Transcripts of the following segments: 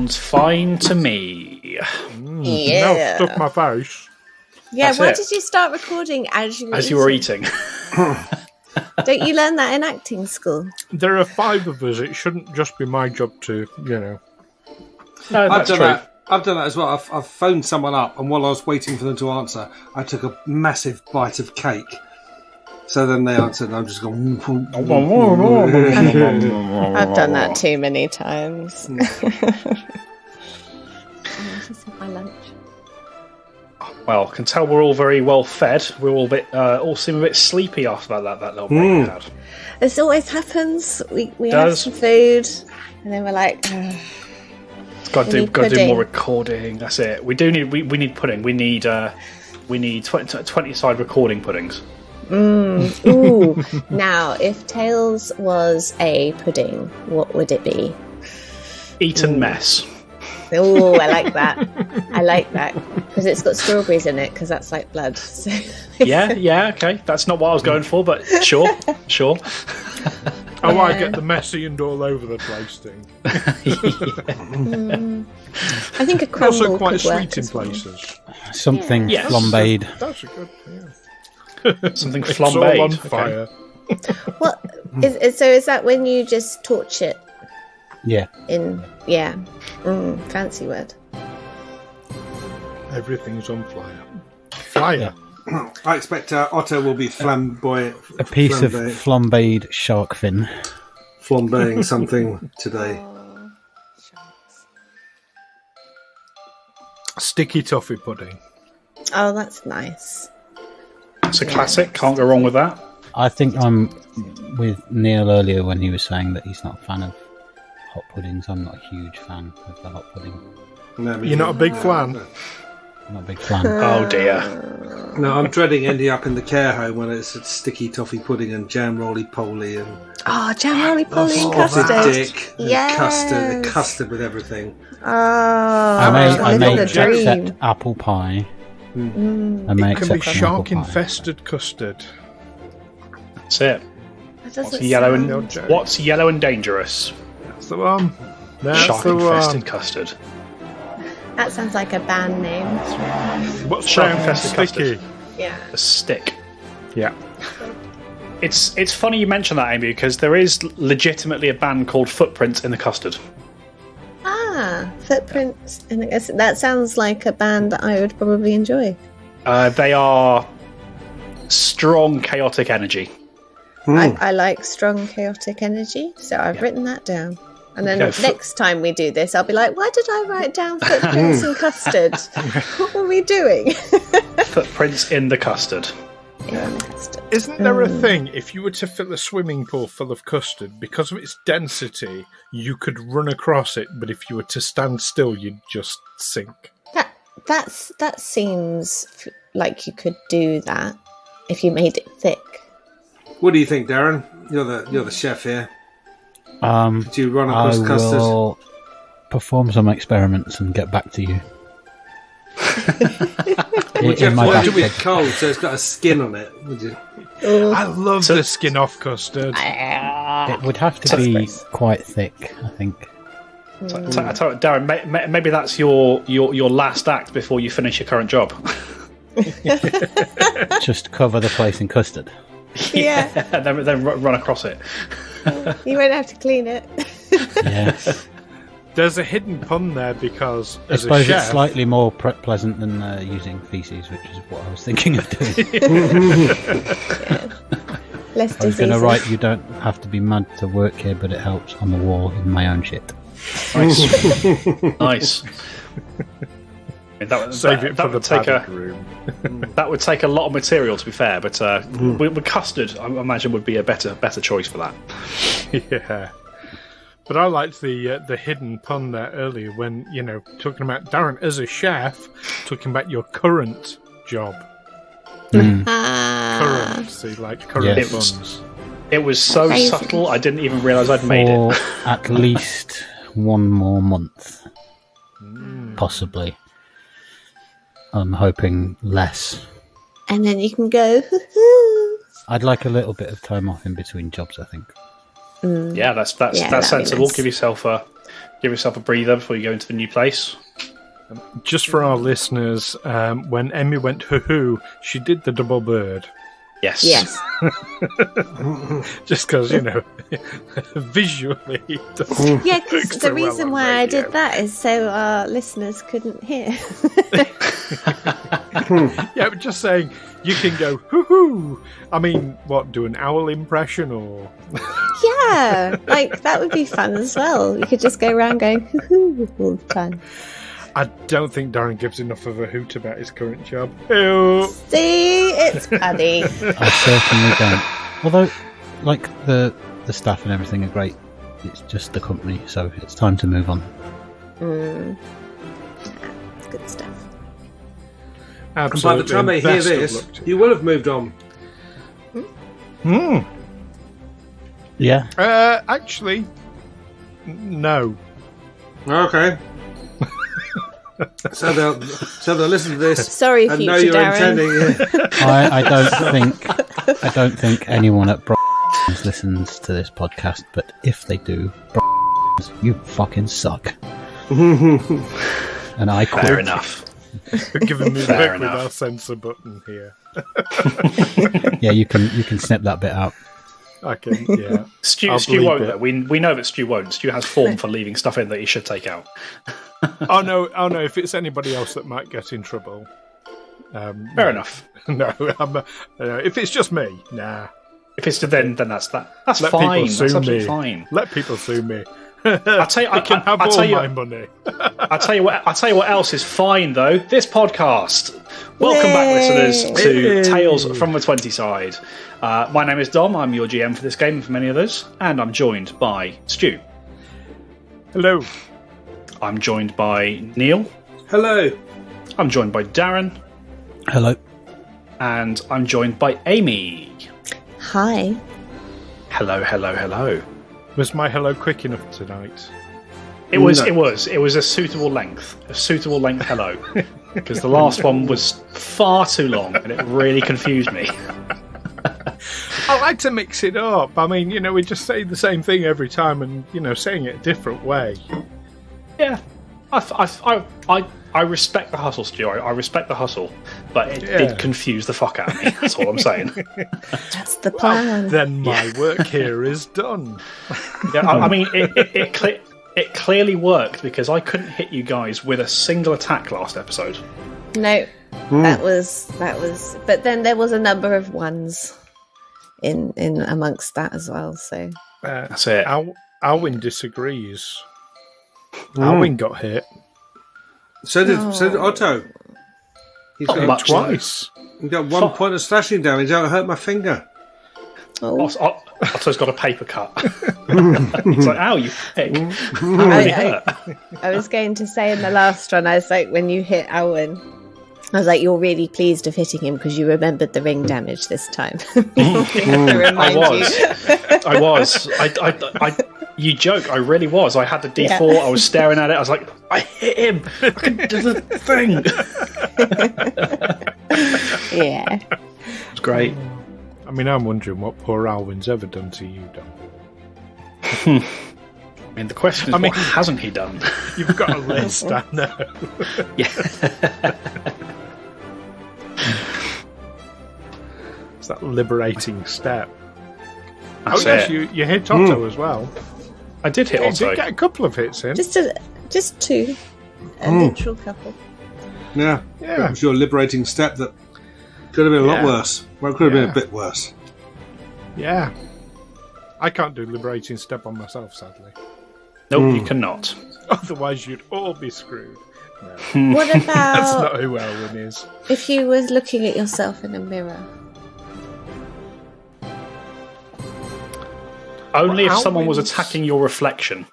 sounds fine to me. Now I've stuck my face. Yeah, That's why it. did you start recording as you were eating? Don't you learn that in acting school? There are 5 of us. It shouldn't just be my job to, No, I've that's done true. that. I've done that as well. I've phoned someone up, and while I was waiting for them to answer, I took a massive bite of cake. So then they answered, and I'm just going... I've done that too many times. I just had my lunch. Well, I can tell we're all very well fed. We're all seem a bit sleepy after that little break we had. This always happens. We have Does. some food, and then we're like, ugh. Got to do pudding. more recording. That's it. We need pudding. We need 20-side recording puddings. Ooh. Now, if Tails was a pudding, what would it be? Eaten mess. Oh, I like that. I like that because it's got strawberries in it because that's like blood. So. Yeah, okay. That's not what I was going for, but sure. I like get the messy and all over the place thing. I think a crumble Also quite could work sweet in as well. places. Something Yes. flambéed. That's a good. Yeah. Something It's all flambéed. on Okay. fire. What is that when you just torch it Yeah. in? Yeah, fancy word. Everything's on fire. Fire. I expect Otto will be flamboyant. A piece of flambéed shark fin. Flambeing something today. Sticky toffee pudding. Oh, that's nice. It's a classic. Can't go wrong with that. I think I'm with Neil earlier when he was saying that he's not a fan of hot puddings. I'm not a huge fan of the hot pudding. No, You're not a big fan? I'm not a big fan. Oh dear. No, I'm dreading ending up in the care home when it's sticky toffee pudding and jam roly-poly and Oh, jam roly-poly and spotted custard. dick and Yes. custard with everything. Oh, I living may the dream. accept apple pie. I may It can be accept an apple pie. shark-infested custard. That's it. That doesn't What's yellow and dangerous? That's the one. That's the Shark-infested one. custard. That sounds like a band name. What's Shark-infested sticky? custard. Yeah. A stick. Yeah. It's funny you mention that, Amy, because there is legitimately a band called Footprints in the Custard. Ah, Footprints. And I guess that sounds like a band that I would probably enjoy. They are strong, chaotic energy. I like strong, chaotic energy, so I've written that down. And then Okay, next time we do this, I'll be like, why did I write down Footprints and custard? What were we doing? Footprints in the custard. In custard. Isn't there a thing, if you were to fill a swimming pool full of custard, because of its density, you could run across it, but if you were to stand still, you'd just sink? That seems like you could do that if you made it thick. What do you think, Darren? You're the chef here. Did you run I across custard? will perform some experiments and get back to you. Would you In have my to back do it pocket. cold so it's got a skin on it? Would you? I love the skin off custard. It would have to be quite thick, I think. I tell you what, Darren, maybe that's your last act before you finish your current job. Just cover the place in custard. Yeah. And then run across it. You won't have to clean it. Yes. There's a hidden pun there because, I as a suppose chef, it's slightly more pleasant than using feces, which is what I was thinking of doing. Less I was going to diseases. write, you don't have to be mad to work here, but it helps on the wall in my own shit. Nice. save it for the would take padded room. that would take a lot of material, to be fair. But with custard, I imagine would be a better choice for that. Yeah. But I liked the hidden pun there earlier when, talking about Darren as a chef, talking about your current job. Current, see, like current Yes. puns. It was so Crazy. subtle, I didn't even realise I'd made For it. at least one more month. Possibly. I'm hoping less. And then you can go, hoo-hoo. I'd like a little bit of time off in between jobs, I think. Yeah, that's Yeah, that'd be sensible. nice. Give yourself a breather before you go into the new place. Just for our listeners, when Emmy went hoo-hoo, she did the double bird. Yes. Yes. Just because, visually. it doesn't Yeah, work because so the well reason on why I radio. did that is so our listeners couldn't hear. Yeah, but just saying, you can go hoo-hoo. I mean, what, do an owl impression or... Yeah, like that would be fun as well. You could just go around going hoo-hoo all the time. I don't think Darren gives enough of a hoot about his current job. Ew. See, it's Paddy. I certainly don't. Although, like, the staff and everything are great. It's just the company, so it's time to move on. It's good stuff. And by the time they hear Best of this, luck to you will have moved on. Yeah. Actually, no. Okay. So they'll listen to this Sorry, and future know you're Darren. intending. I don't think anyone at listens to this podcast, but if they do, you fucking suck. And I quit. Fair enough. Giving me Fair work with enough. our censor button here. Yeah, you can snip that bit out. I can, yeah. Stu I'll Stu bleep won't. it. Though. We know that Stu won't. Stu has form for leaving stuff in that he should take out. Oh no! If it's anybody else that might get in trouble, Fair enough. No, if it's just me, nah. If it's to then that's that. That's Let fine. people sue That's absolutely me. fine. Let people sue me. I'll tell you. I can have I'll all tell you. my money. I'll tell you what else is fine though. This podcast. Welcome back, listeners, to Yay. Tales from the 20 Side. My name is Dom. I'm your GM for this game and for many others, and I'm joined by Stu. Hello. I'm joined by Neil. Hello. I'm joined by Darren, Hello. and I'm joined by Amy. Hi. Hello. Was my hello quick enough tonight? It was No. a suitable length. A suitable length hello. Because the last one was far too long and it really confused me. I like to mix it up. I mean, we just say the same thing every time and, saying it a different way. Yeah. I respect the hustle, Stu. I respect the hustle. But it did confuse the fuck out of me. That's all I'm saying. That's the plan. Then my work here is done. Yeah, I mean, it clearly worked because I couldn't hit you guys with a single attack last episode. No, that was. But then there was a number of ones in amongst that as well. So That's it. Alwyn disagrees. Alwyn got hit So did Otto. He's Not got, much twice. he's got 1 point of slashing damage. That hurt my finger. Otto's got a paper cut. It's like, ow, you prick. That really hurt. I was going to say in the last one, I was like, when you hit Owen, I was like, you're really pleased of hitting him because you remembered the ring damage this time. I was. You joke. I really was. I had the D4. Yeah. I was staring at it. I was like, I hit him. I can do the thing. Yeah. It's great. I mean, I'm wondering what poor Alwyn's ever done to you, Dom. I mean, the question is, what hasn't he done? You've got a list, I know. Yeah. It's that liberating step. That's yes, it. you hit Otto as well. I did hit You Otto. did get a couple of hits in. Just two. A literal couple. Yeah. Yeah. It was your liberating step that could have been a lot Yeah. worse. Well, it could have been Yeah. a bit worse. Yeah. I can't do liberating step on myself, sadly. Nope, you cannot. Otherwise, you'd all be screwed. No, What that's about not who Elwyn is. if you was looking at yourself in a mirror? Only Well, if someone was Alwyn's- attacking your reflection.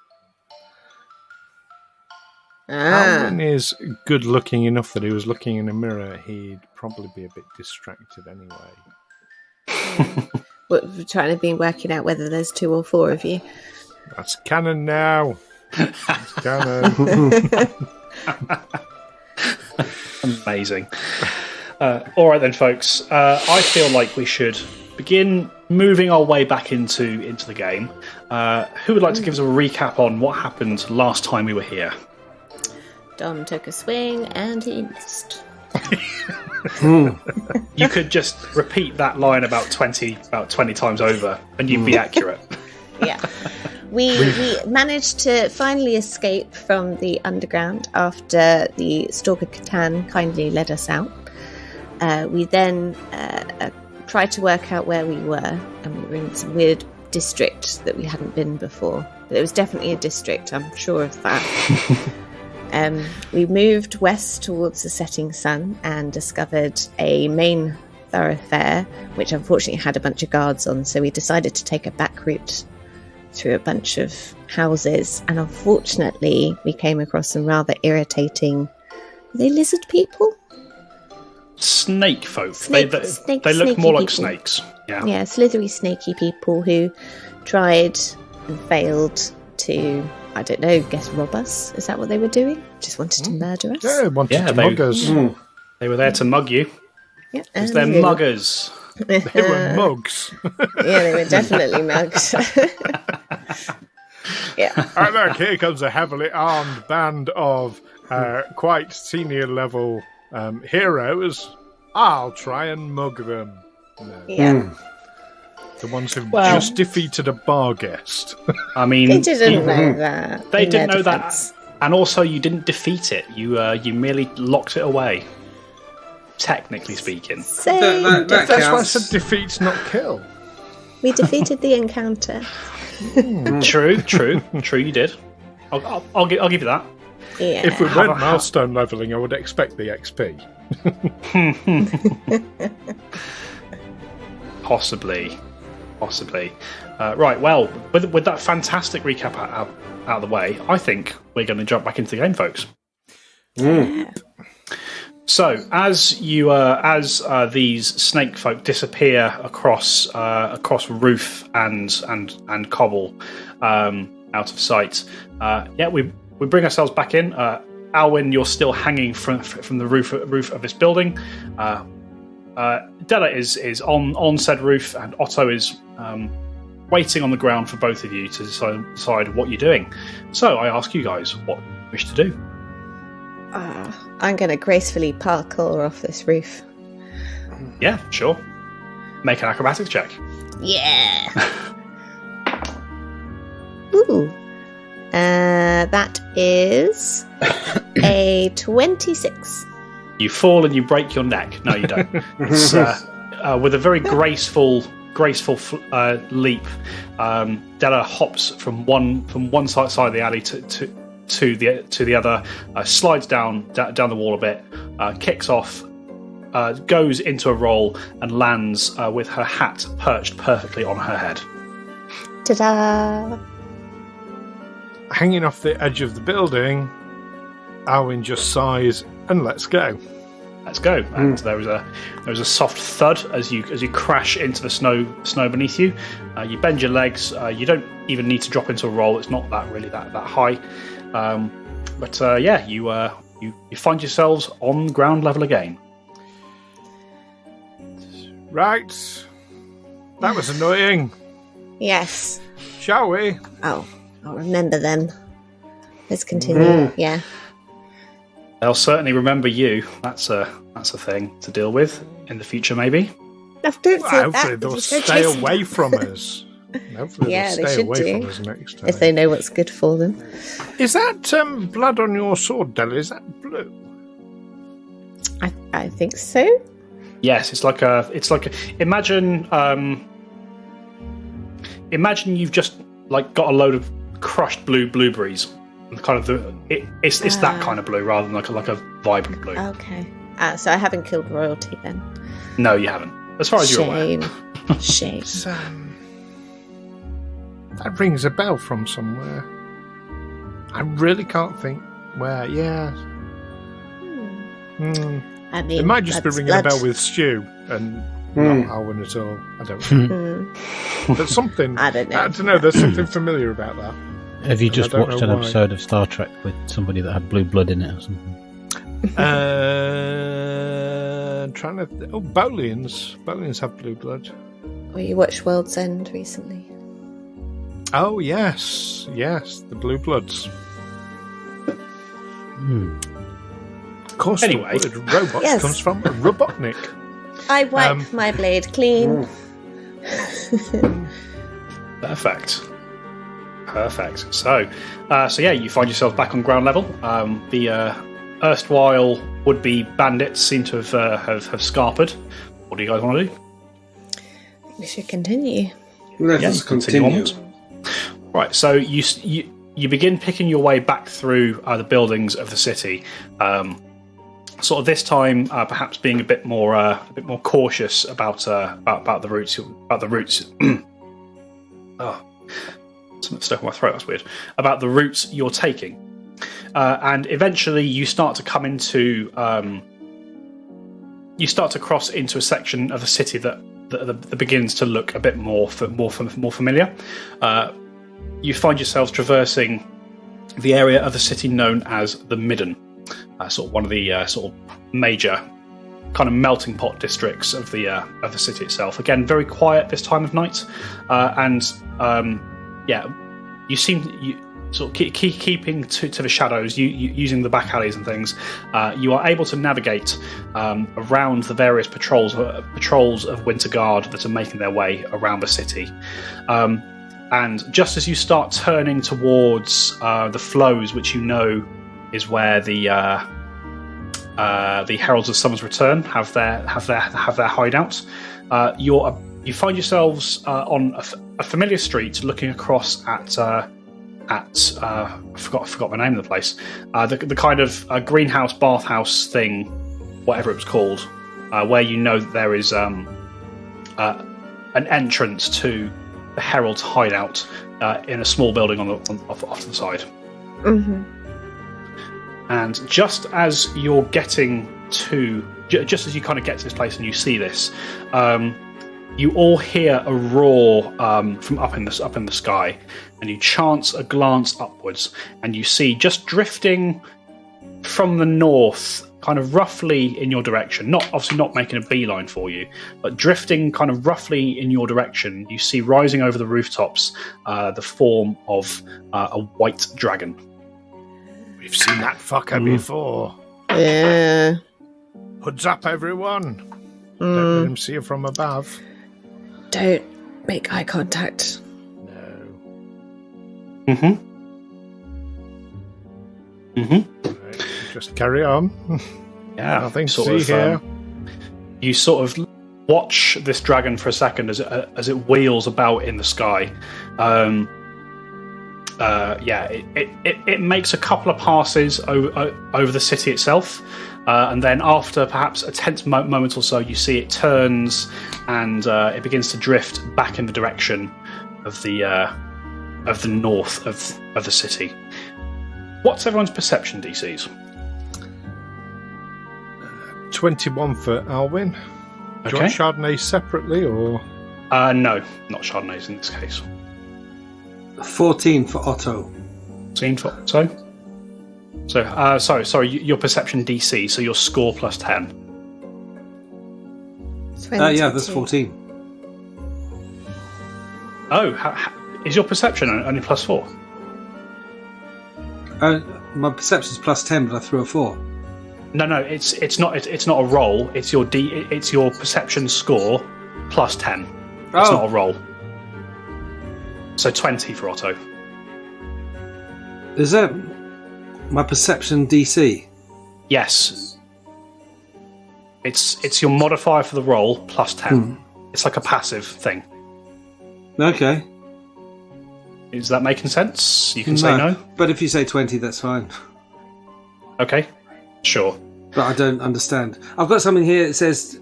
Alwyn is good looking enough that he was looking in a mirror, he'd probably be a bit distracted anyway. We're trying to be working out whether there's 2 or 4 of you. That's canon now. That's canon. Amazing. All right then, folks. I feel like we should begin moving our way back into the game, who would like to give us a recap on what happened last time we were here? Dom took a swing and he missed. You could just repeat that line about 20 times over, and you'd be accurate. Yeah. We managed to finally escape from the underground after the Stalker Catan kindly led us out. We then tried to work out where we were, and we were in some weird district that we hadn't been before. But it was definitely a district, I'm sure of that. We moved west towards the setting sun and discovered a main thoroughfare, which unfortunately had a bunch of guards on, so we decided to take a back route through a bunch of houses, and unfortunately we came across some rather irritating... Are they lizard people? Snake folk. They look more like snakes. Yeah, slithery, snaky people who tried and failed to, I don't know, guess rob us. Is that what they were doing? Just wanted to murder us? Yeah, wanted to mug us. They were there to mug you. Yeah, Because they're muggers. They were mugs. Yeah, they were definitely mugs. Yeah. And look, here comes a heavily armed band of quite senior level heroes. I'll try and mug them. No. Yeah. The ones who've just defeated a bar guest. I mean, They didn't know that. They in didn't their know defense. that, and also you didn't defeat it. You merely locked it away. Technically speaking, Same That That's why I counts. said defeats, not kill. We defeated the encounter. true. You did. I'll give you that. Yeah. If we Have went a- milestone leveling, I would expect the XP. Possibly. Right. Well, with that fantastic recap out of the way, I think we're going to jump back into the game, folks. So, as these snake folk disappear across roof and cobble out of sight, we bring ourselves back in. Alwyn, you're still hanging from the roof of this building. Della is on said roof, and Otto is waiting on the ground for both of you to decide what you're doing. So, I ask you guys what you wish to do. I'm going to gracefully parkour off this roof. Yeah, sure. Make an acrobatics check. Yeah. Ooh. That is a 26. You fall and you break your neck. No, you don't. It's with a very graceful leap. Della hops from one side of the alley to the other, slides down the wall a bit, kicks off, goes into a roll, and lands with her hat perched perfectly on her head. Ta-da! Hanging off the edge of the building, Alwyn just sighs and let's go. Let's go. And there was a soft thud as you crash into the snow beneath you. You bend your legs. You don't even need to drop into a roll. It's not that high. You find yourselves on ground level again. Right. That was annoying. Yes. Shall we? Oh, I'll remember them. Let's continue. Yeah. They'll certainly remember you. That's a thing to deal with in the future, maybe. No, don't say Hopefully that. they'll Just go stay chasing away them. from us. Hopefully Yeah, they'll they stay should away do. from us next time. If they know what's good for them. Is that blood on your sword, Della? Is that blue? I think so. Yes, it's like a. Imagine you've just got a load of crushed blueberries. Kind of it's that kind of blue rather than like a vibrant blue. Okay. So I haven't killed royalty then. No, you haven't. As far as you're aware. Shame. That rings a bell from somewhere. I really can't think where. Yeah. I mean, It might just be that's ringing a bell blood. with Stu and not Alwyn at all. I don't know. There's something. I don't know. I don't know. There's something familiar about that. Have you just I don't watched know an why. episode of Star Trek with somebody that had blue blood in it or something? Trying to. Bolians. Bolians have blue blood. Or you watched World's End recently? Oh, yes. Yes, the Blue Bloods. Of course, Anyway. the word robot Yes. comes from Robotnik. I wipe my blade clean. Perfect. So yeah, you find yourself back on ground level. The erstwhile would-be bandits seem to have scarpered. What do you guys want to do? We should continue. Let's continue. onwards. Right. So you begin picking your way back through the buildings of the city. Sort of this time, perhaps being a bit more cautious about the routes. Oh, something stuck in my throat. That's weird. About the routes you're taking, and eventually you start to come into. You start to cross into a section of the city that begins to look a bit more familiar. You find yourselves traversing the area of the city known as the Midden, sort of one of the sort of major kind of melting pot districts of the city itself. Again, very quiet this time of night, you seem sort of keeping to the shadows, using the back alleys and things. You are able to navigate around the various patrols of Winter Guard that are making their way around the city. And just as you start turning towards the flows, which you know is where the Heralds of Summer's Return have their hideout, you find yourselves on a familiar street, looking across at I forgot the name of the place. The kind of greenhouse bathhouse thing, whatever it was called, where you know that there is an entrance to the Herald's hideout in a small building off to the side. Mm-hmm. And just as you're getting to, just as you kind of get to this place and you see this, you all hear a roar from up in the sky, and you chance a glance upwards, and you see just drifting from the north, kind of roughly in your direction. Obviously not making a beeline for you, but drifting kind of roughly in your direction. You see rising over the rooftops the form of a white dragon. We've seen that fucker before. Yeah. Hoods up, everyone. Don't let him see you from above. Don't make eye contact. No. Right, Just carry on. yeah. Nothing to see here. You sort of watch this dragon for a second as it wheels about in the sky. It makes a couple of passes over the city itself, and then after perhaps a tense moment or so, you see it turns and it begins to drift back in the direction of the north of the city. What's everyone's perception DCs? 21 for Alwyn. Do you Okay. want Chardonnay separately, or? No, not Chardonnays in this case. 14 for Otto. 14 for Otto. So, sorry, your perception DC, so your score plus 10. 22. Yeah, that's 14. Oh, is your perception only plus 4? My perception's plus 10, but I threw a 4. No, it's not a roll. It's your perception score plus 10. It's not a roll. So 20 for Otto. Is that my perception DC? Yes. It's your modifier for the roll plus 10. It's like a passive thing. Okay. Is that making sense? You can say no. But if you say 20, that's fine. Okay. Sure. But I don't understand. I've got something here that says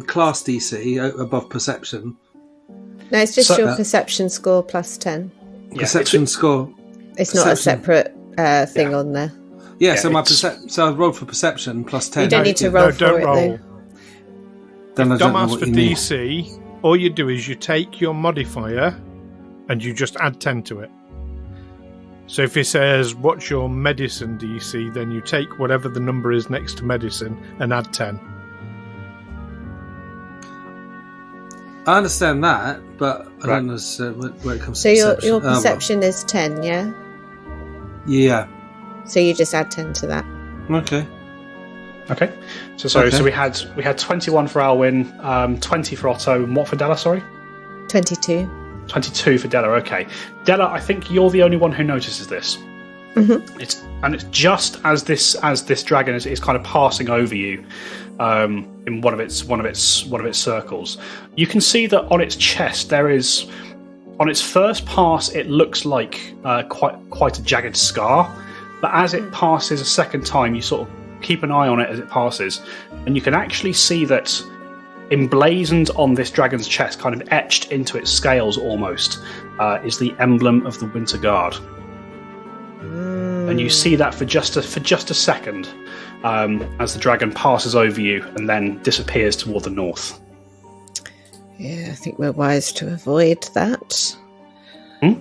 class DC above perception. No, it's just your perception score plus 10. Perception score. It's not a separate thing on there. Yeah, so so I rolled for perception plus 10. You don't need to roll for don't it, roll. though. Then I don't Don't know ask what for you mean. DC. All you do is you take your modifier and you just add 10 to it. So if it says, what's your medicine DC, then you take whatever the number is next to medicine and add 10. I understand that, but I don't know where it comes So to your perception. perception is 10, yeah? Yeah. So you just add 10 to that. Okay. Okay. So we had 21 for Alwyn, 20 for Otto, and what for Della? Sorry. 22. 22 for Della. Okay, Della, I think you're the only one who notices this. Mm-hmm. It's just as this dragon is kind of passing over you, in one of its circles. You can see that on its chest there is, on its first pass, it looks like quite a jagged scar, but as it passes a second time, you sort of keep an eye on it as it passes, and you can actually see that emblazoned on this dragon's chest, kind of etched into its scales almost, is the emblem of the Winter Guard. And you see that for just a second, as the dragon passes over you and then disappears toward the north. Yeah, I think we're wise to avoid that. Don't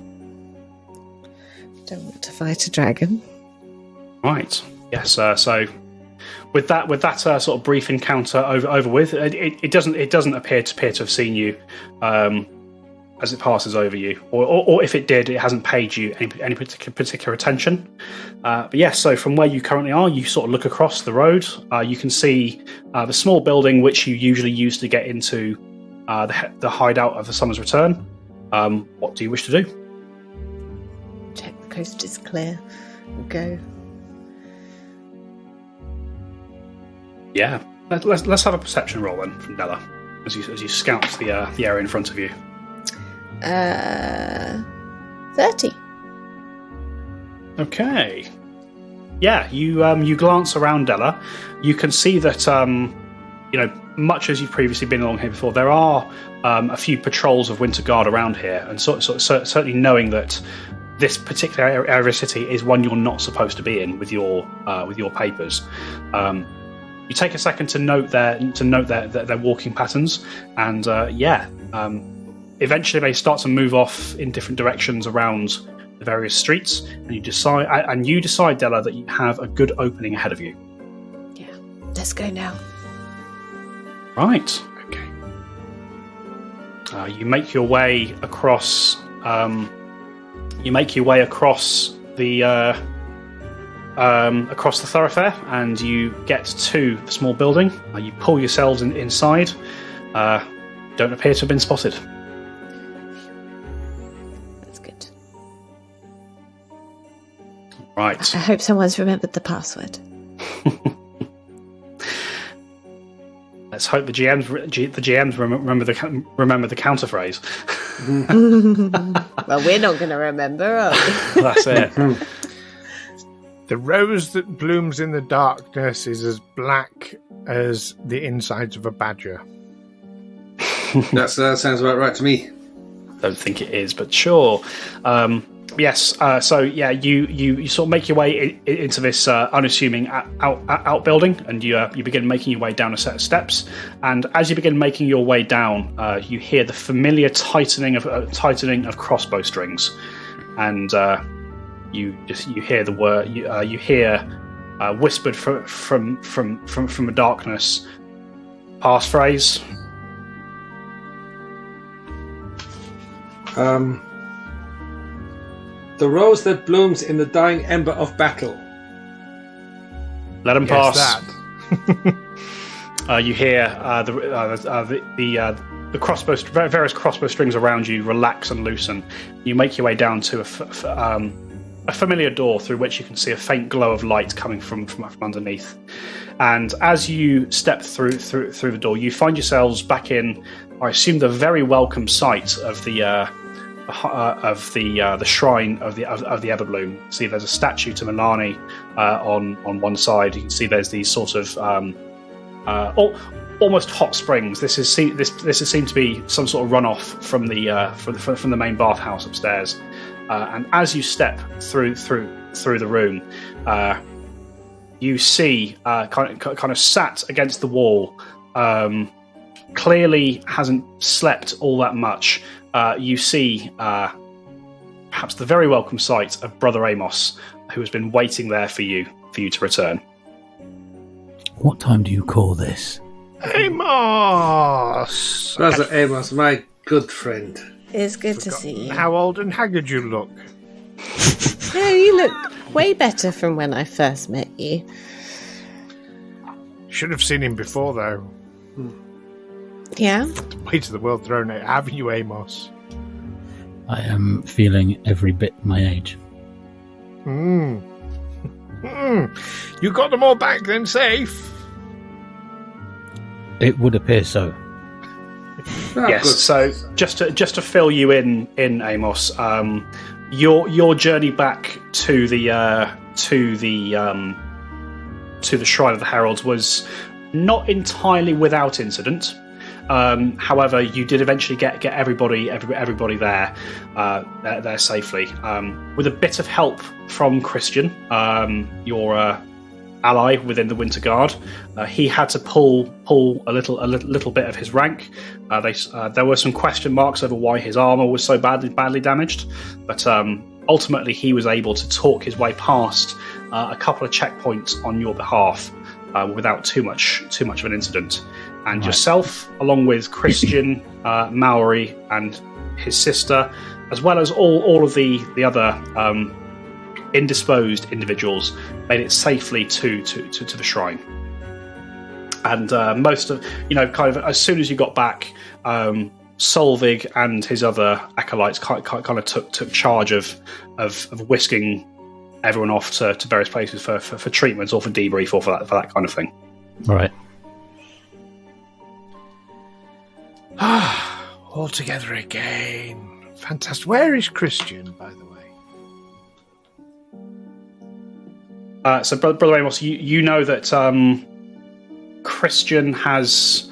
want to fight a dragon. Right. Yes. So, with that sort of brief encounter over with, it doesn't appear to have seen you as it passes over you, or if it did, it hasn't paid you any particular attention. But yes, so from where you currently are, you sort of look across the road. You can see the small building which you usually use to get into the hideout of the Summer's Return. What do you wish to do? Check the coast is clear. Go. Yeah, let's have a perception roll then from Della as you scout the area in front of you. 30. Okay. Yeah, you glance around, Della. You can see that much as you've previously been along here before, there are a few patrols of Winter Guard around here, and certainly knowing that this particular area of the city is one you're not supposed to be in with your papers. You take a second to note their walking patterns, and eventually they start to move off in different directions around the various streets, and you decide, Della, that you have a good opening ahead of you. Yeah, let's go now. Right. Okay. You make your way across. Across the thoroughfare, and you get to the small building. You pull yourselves inside. Don't appear to have been spotted. That's good. Right. I hope someone's remembered the password. Let's hope the GMs remember the counter phrase. Well, we're not going to remember, are we? That's it. The rose that blooms in the darkness is as black as the insides of a badger. That sounds about right to me. Don't think it is, but sure. Yes. So yeah, you sort of make your way into this unassuming outbuilding, and you begin making your way down a set of steps. And as you begin making your way down, you hear the familiar tightening of crossbow strings, and you hear the word. You hear whispered from the darkness. Passphrase. The rose that blooms in the dying ember of battle. Let them pass. That. You hear the crossbow, various crossbow strings around you relax and loosen. You make your way down to a familiar door through which you can see a faint glow of light coming from underneath. And as you step through the door, you find yourselves back in, I assume, the very welcome sight of the shrine of the Everbloom. See, there's a statue to Milani on one side. You can see there's these sort of almost hot springs. This is seen to be some sort of runoff from the main bathhouse upstairs. And as you step through the room, you see kind of sat against the wall. Clearly hasn't slept all that much. You see perhaps the very welcome sight of Brother Amos, who has been waiting there for you to return. What time do you call this? Amos! Brother Amos, my good friend. It's good to see you. How old and haggard you look. No, you look way better from when I first met you. Should have seen him before, though. Yeah? The weight of the world thrown at, haven't you, Amos? I am feeling every bit my age. You got them all back then, safe? It would appear so. Yes. Good. So just to fill you in Amos, your journey back to the Shrine of the Heralds was not entirely without incident. However, you did eventually get everybody there safely, with a bit of help from Christian, your ally within the Winter Guard. He had to pull a little bit of his rank. There were some question marks over why his armor was so badly damaged, but ultimately he was able to talk his way past a couple of checkpoints on your behalf without too much of an incident. And Right. Yourself, along with Christian, Maori, and his sister, as well as all of the other indisposed individuals, made it safely to the shrine. And most of, kind of as soon as you got back, Solvig and his other acolytes kind of took charge of whisking everyone off to various places for treatments or for debrief or for that kind of thing. All right. All together again. Fantastic. Where is Christian, by the way? So, Brother Amos, you know that Christian has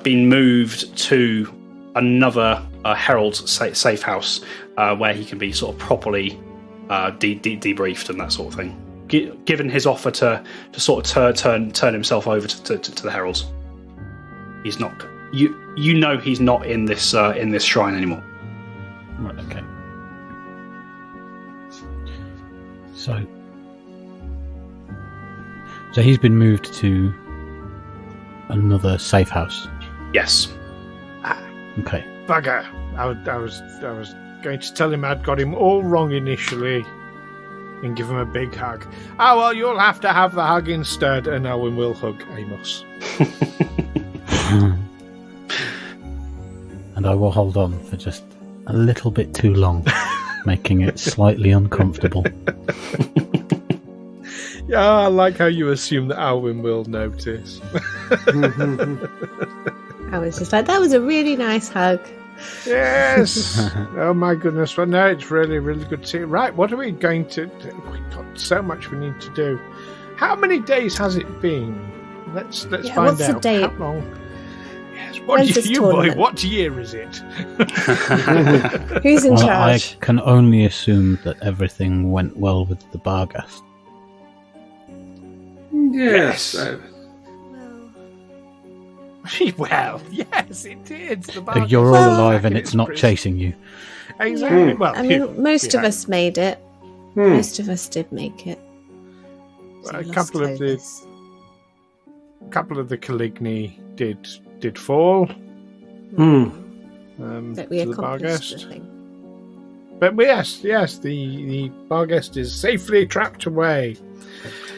been moved to another Herald's safe house where he can be sort of properly debriefed and that sort of thing. Given his offer to sort of turn himself over to the Heralds, he's not. You know he's not in this shrine anymore. Right. Okay. So he's been moved to another safe house. Yes. Okay. Bugger. I was going to tell him I'd got him all wrong initially and give him a big hug. Oh, well, you'll have to have the hug instead, and Elwyn will hug Amos. And I will hold on for just a little bit too long, making it slightly uncomfortable. Yeah, I like how you assume that Alwyn will notice. I was just like, that was a really nice hug. Yes. Oh my goodness. Well, no, it's really, really good to see. Right, what are we going to do? We've got so much we need to do. How many days has it been? Let's find what's out. the date? How long? Yes. When's this tournament? What year is it? Who's in Well, I charge? can only assume that everything went well with the Barghast. Yes. Well, yes, it did. The bar- You're all Well, alive and it's not chasing you. Exactly. Well, I mean, most of us made it. Most of us did make it. So a we couple lost of the Clovis. Caligny did fall. That we to the accomplished the Barghast. thing. But yes, the Barghast is safely trapped away.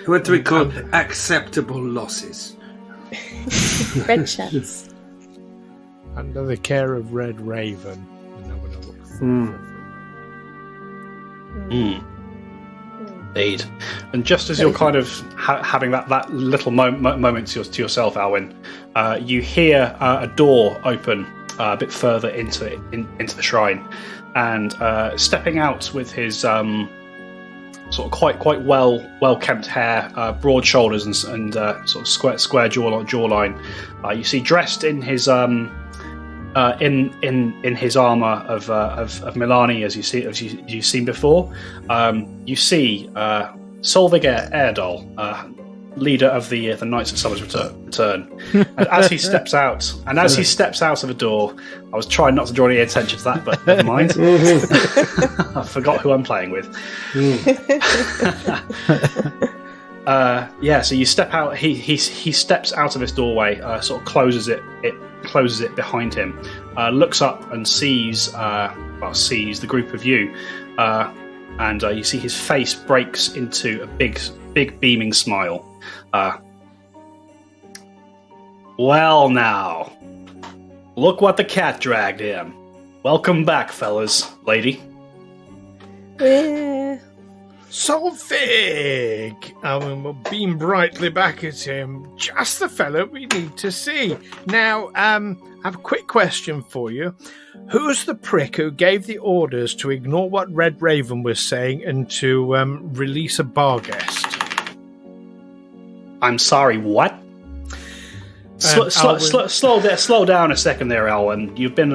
What do we call acceptable losses? Red shirts. Under the care of Red Raven. And I'm gonna look Indeed. And just as you're kind of having that little moment to yourself, Alwyn, you hear a door open a bit further into the shrine, and stepping out with his sort of quite well kept hair, broad shoulders, and sort of square jawline. You see, dressed in his in his armor of Milani, as you've seen before. You see Solvig Airdal, leader of the Knights of Summer's Return. And as he steps out, of a door, I was trying not to draw any attention to that, but never mind. I forgot who I'm playing with. So you step out. He steps out of this doorway, sort of closes it. It closes it behind him. Looks up and sees the group of you, and you see his face breaks into a big beaming smile. Well, now, look what the cat dragged in. Welcome back, fellas, lady. Solvig! Owen will beam brightly back at him. Just the fellow we need to see. Now, I have a quick question for you. Who's the prick who gave the orders to ignore what Red Raven was saying and to release a bar guest? I'm sorry, what? Slow down a second there, Elwyn. You've been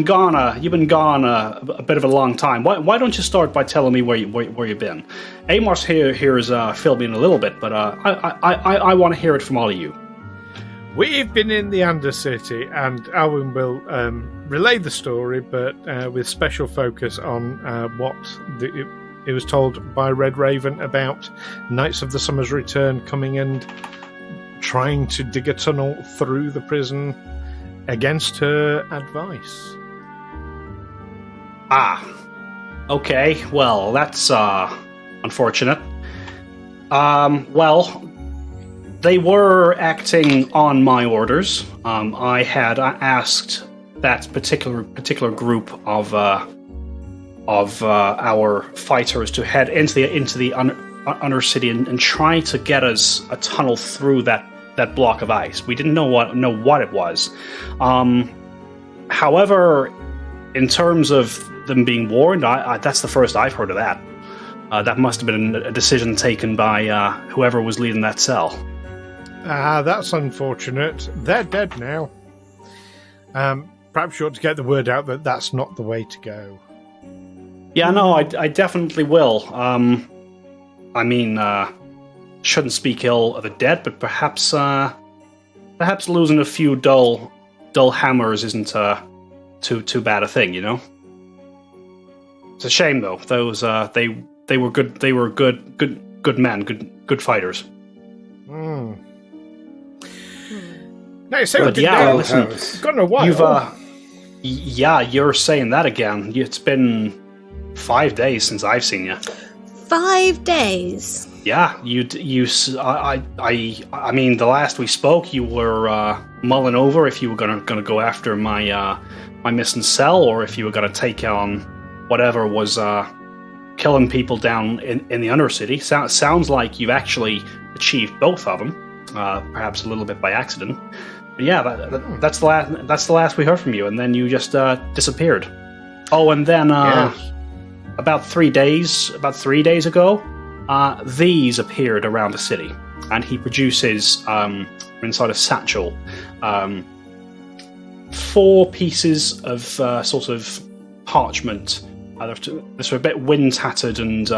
gone a bit of a long time. Why don't you start by telling me where you've been? Amos here has filled me in a little bit, but I want to hear it from all of you. We've been in the Undercity, and Alwyn will relay the story, but with special focus on what it was told by Red Raven about Knights of the Summer's Return coming and trying to dig a tunnel through the prison against her advice. Okay, well, that's unfortunate. Well, they were acting on my orders. I had asked that particular group of our fighters to head into the Undercity and try to get us a tunnel through that block of ice. We didn't know what it was. However, in terms of them being warned, that's the first I've heard of that. That must have been a decision taken by whoever was leading that cell. That's unfortunate. They're dead now. Perhaps you ought to get the word out that that's not the way to go. Yeah, no, I definitely will. Shouldn't speak ill of the dead, but perhaps losing a few dull hammers isn't too bad a thing, you know. It's a shame though. Those they were good. They were good men, good fighters. Now you say listen, gone a while. You're saying that again. It's been 5 days since I've seen you. 5 days. Yeah, I mean, the last we spoke, you were mulling over if you were gonna go after my missing cell, or if you were gonna take on whatever was killing people down in the Undercity. Sounds like you've actually achieved both of them, perhaps a little bit by accident. But yeah, that's the last we heard from you, and then you just disappeared. Oh, and then about 3 days ago. These appeared around the city, and he produces inside a satchel 4 pieces of sort of parchment. They're a bit wind-tattered and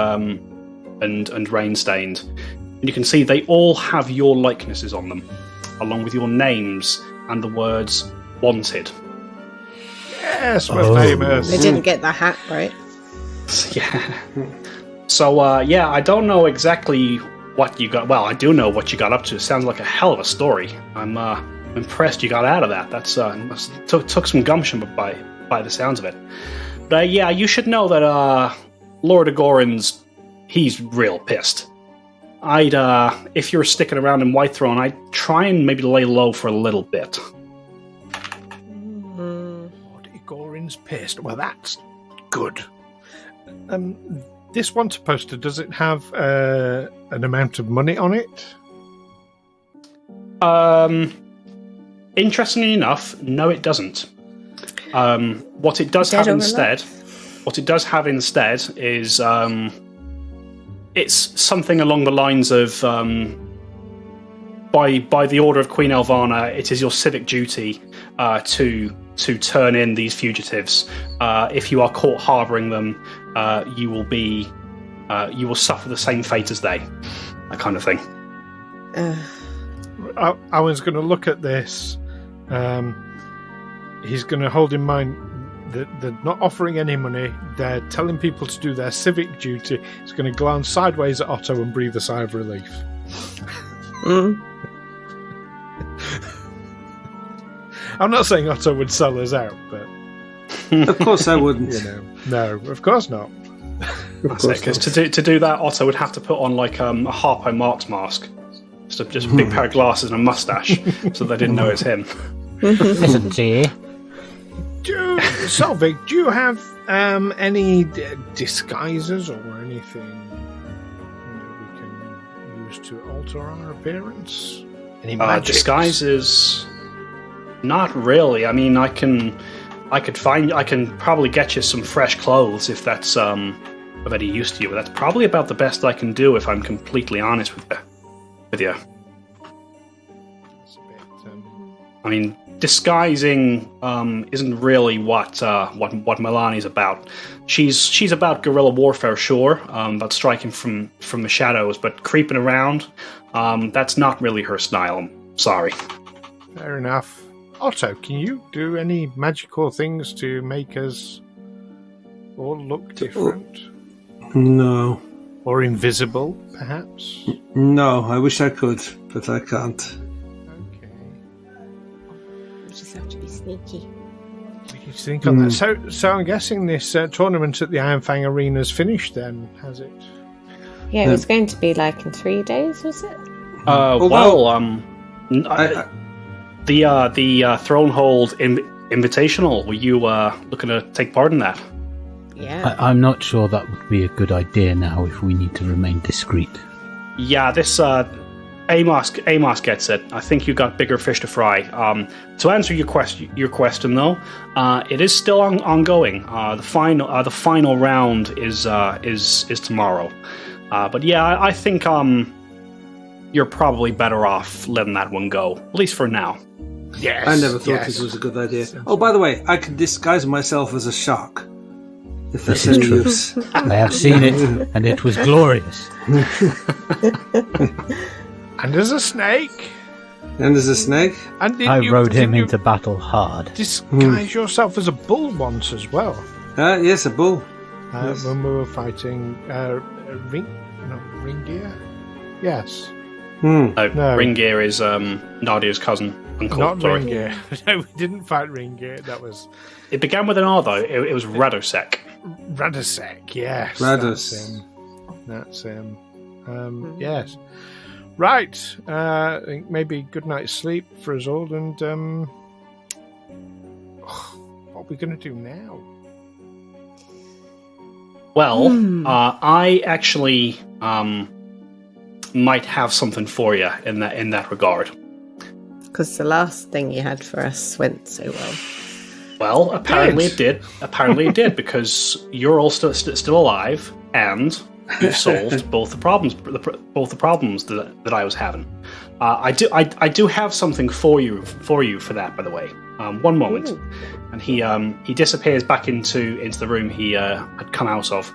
rain-stained. And you can see they all have your likenesses on them, along with your names and the words "wanted." Yes, we're famous. They didn't get the hat right. Yeah. So, I don't know exactly what you got. Well, I do know what you got up to. It sounds like a hell of a story. I'm impressed you got out of that. That's took some gumption by the sounds of it. But you should know that Lord Agorin's, he's real pissed. If you're sticking around in Whitethrone, I'd try and maybe lay low for a little bit. Lord Agorin's pissed. Well, that's good. This wanted poster, does it have an amount of money on it? Interestingly enough, no, it doesn't. What it does have instead is it's something along the lines of by the order of Queen Elvana, it is your civic duty to turn in these fugitives. If you are caught harbouring them, you will suffer the same fate as they. That kind of thing. Owen's going to look at this. He's going to hold in mind They're not offering any money. They're telling people to do their civic duty. It's going to glance sideways at Otto and breathe a sigh of relief. I'm not saying Otto would sell us out, but Of course I wouldn't. no, of course not. Because to do that, Otto would have to put on like a Harpo Marx mask, just a big pair of glasses and a mustache, so they didn't know it's him. Listen, see. Solvig, do you have any disguises or anything we can use to alter our appearance? Any magic disguises? Not really. I mean, I can probably get you some fresh clothes if that's of any use to you. But that's probably about the best I can do if I'm completely honest with you. That's a bit, I mean, disguising isn't really what Milani's about. She's about guerrilla warfare, sure, about striking from the shadows, but creeping around, that's not really her style. I'm sorry. Fair enough. Otto, can you do any magical things to make us all look different? No. Or invisible, perhaps? No, I wish I could, but I can't. Okay. You just have to be sneaky. We can think on that. So I'm guessing this tournament at the Iron Fang Arena's finished then, has it? Yeah, it was going to be like in 3 days, was it? The Thronehold Invitational, were you looking to take part in that? Yeah. I'm not sure that would be a good idea now if we need to remain discreet. Yeah, this Amos gets it. I think you got bigger fish to fry. To answer your question though, it is still ongoing. The final round is tomorrow. But yeah, I think you're probably better off letting that one go, at least for now. Yes. I never thought this was a good idea. Oh, by the way, I can disguise myself as a shark. If that's any use. I have seen it, and it was glorious. And there's a snake. And there's a snake? And I rode him into battle hard. Disguise yourself as a bull once as well. Yes, a bull. Yes. When we were fighting Ringgear? Yes. No, No. Ringgear is Nadia's cousin. Uncle, Not sorry. Ringgear. No, we didn't fight Ringgear. That was It began with an R though. It was Radosek. Radosek, yes. Rados. That's him. Yes. Right. I think maybe good night's sleep for us all, and what are we going to do now? Well, I actually might have something for you in that regard. Because the last thing you had for us went so well. Well, apparently it did. Apparently it did, because you're all still alive, and you've solved both the problems that I was having. I do have something for you for that, by the way. One moment. Ooh. And he disappears back into the room he had come out of.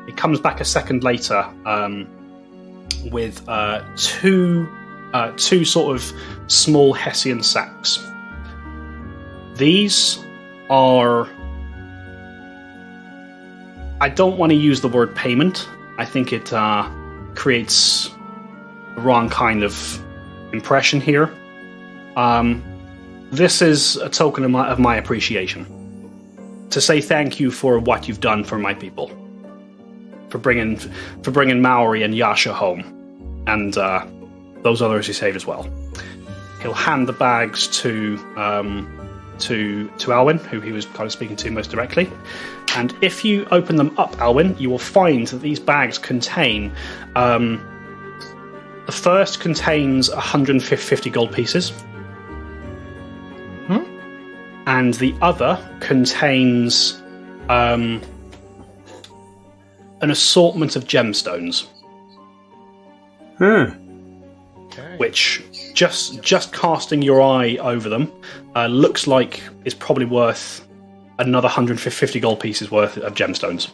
He comes back a second later with two sort of small Hessian sacks. These are... I don't want to use the word payment. I think it creates the wrong kind of impression here. This is a token of my appreciation. To say thank you for what you've done for my people. For bringing Maori and Yasha home. And those others he saved as well. He'll hand the bags to Alwyn, who he was kind of speaking to most directly. And if you open them up, Alwyn, you will find that these bags contain... the first contains 150 gold pieces. And the other contains an assortment of gemstones. Which, just casting your eye over them, looks like it's probably worth another 150 gold pieces worth of gemstones.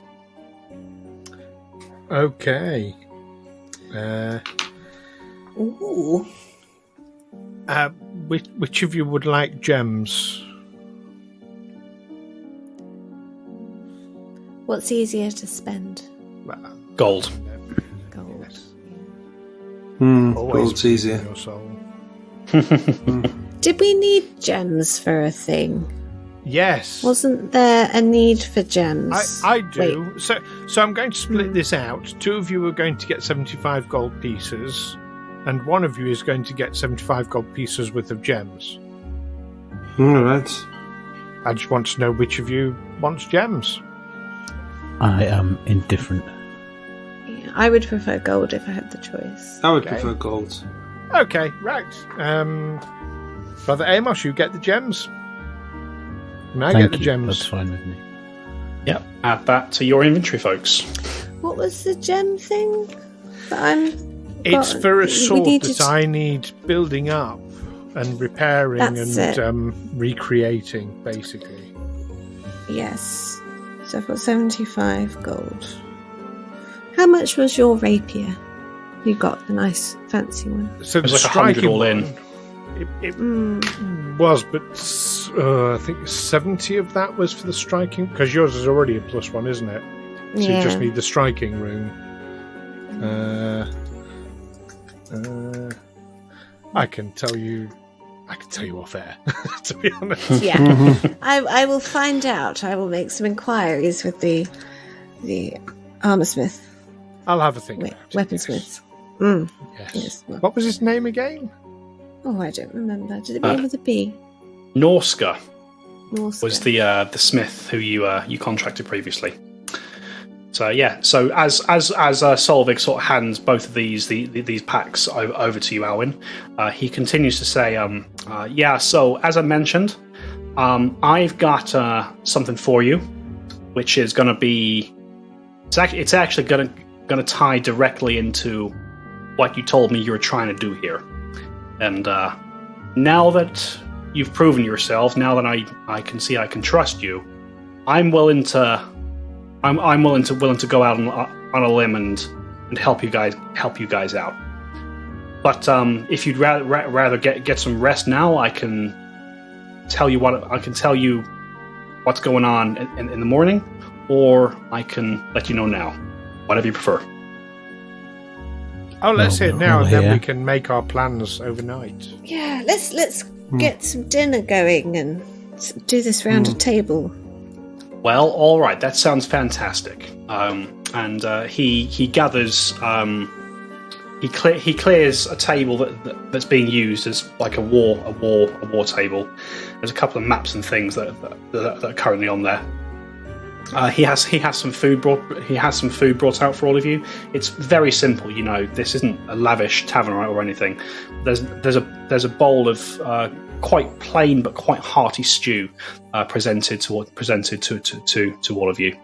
Okay. Ooh. Which of you would like gems? What's easier to spend? Gold. Gold. Gold's easier. Your soul. Did we need gems for a thing? Yes. Wasn't there a need for gems? I do. Wait. So I'm going to split this out. 2 of you are going to get 75 gold pieces, and 1 of you is going to get 75 gold pieces worth of gems. All right. I just want to know which of you wants gems. I am indifferent. Yeah, I would prefer gold if I had the choice. I would prefer gold. Okay, right. Brother Amos, you get the gems. And I Thank get the you. gems. That's fine with me. Yep. Add that to your inventory, folks. What was the gem thing that It's for a sword needed that I need building up and repairing That's and recreating, basically. Yes. So I've got 75 gold. How much was your rapier? You got the nice fancy one. So It was the like 100 striking all in. one, It was, but I think 70 of that was for the striking, because yours is already a +1, isn't it? So you just need the striking rune. I can tell you off air, to be honest. Yeah. I will find out. I will make some inquiries with the armorsmith. I'll have a think about it. Weaponsmith. Yes. Yes. What was his name again? Oh, I don't remember. Did it begin with a B? Norska Norska. was the smith who you contracted previously. So yeah, so as Solvig sort of hands both of these packs over to you, Alwyn, he continues to say, yeah. So as I mentioned, I've got something for you, which is going to be it's actually going to tie directly into what you told me you were trying to do here. And now that you've proven yourself, now that I can see I can trust you, I'm willing to go out on a limb and help you guys out. But if you'd rather get some rest now, I can tell you what's going on in the morning, or I can let you know now, whatever you prefer. Oh, let's hear it now, and then here. we can make our plans overnight. Yeah, let's get some dinner going and do this round a table. Well, all right, that sounds fantastic. And he gathers, he clears a table that's being used as like a war table. There's a couple of maps and things that are currently on there. He has some food brought out for all of you. It's very simple, This isn't a lavish tavern or anything. There's a bowl of quite plain but quite hearty stew presented to all of you,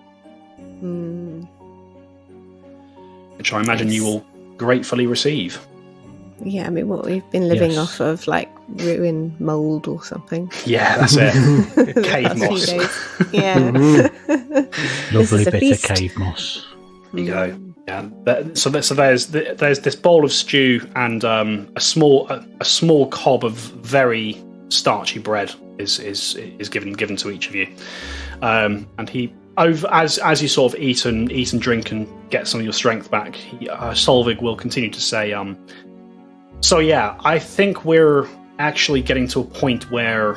which I imagine you will gratefully receive. Yeah, I mean, what we've been living Yes. off of, like ruined mould or something. Yeah, that's it. Cave Last few moss. days. Yeah. Lovely is a bit feast. of cave moss. There you go. Yeah. So there's this bowl of stew and a small cob of very starchy bread is given to each of you, and he as you sort of eat and drink and get some of your strength back, Solvig will continue to say, so yeah, I think we're actually getting to a point where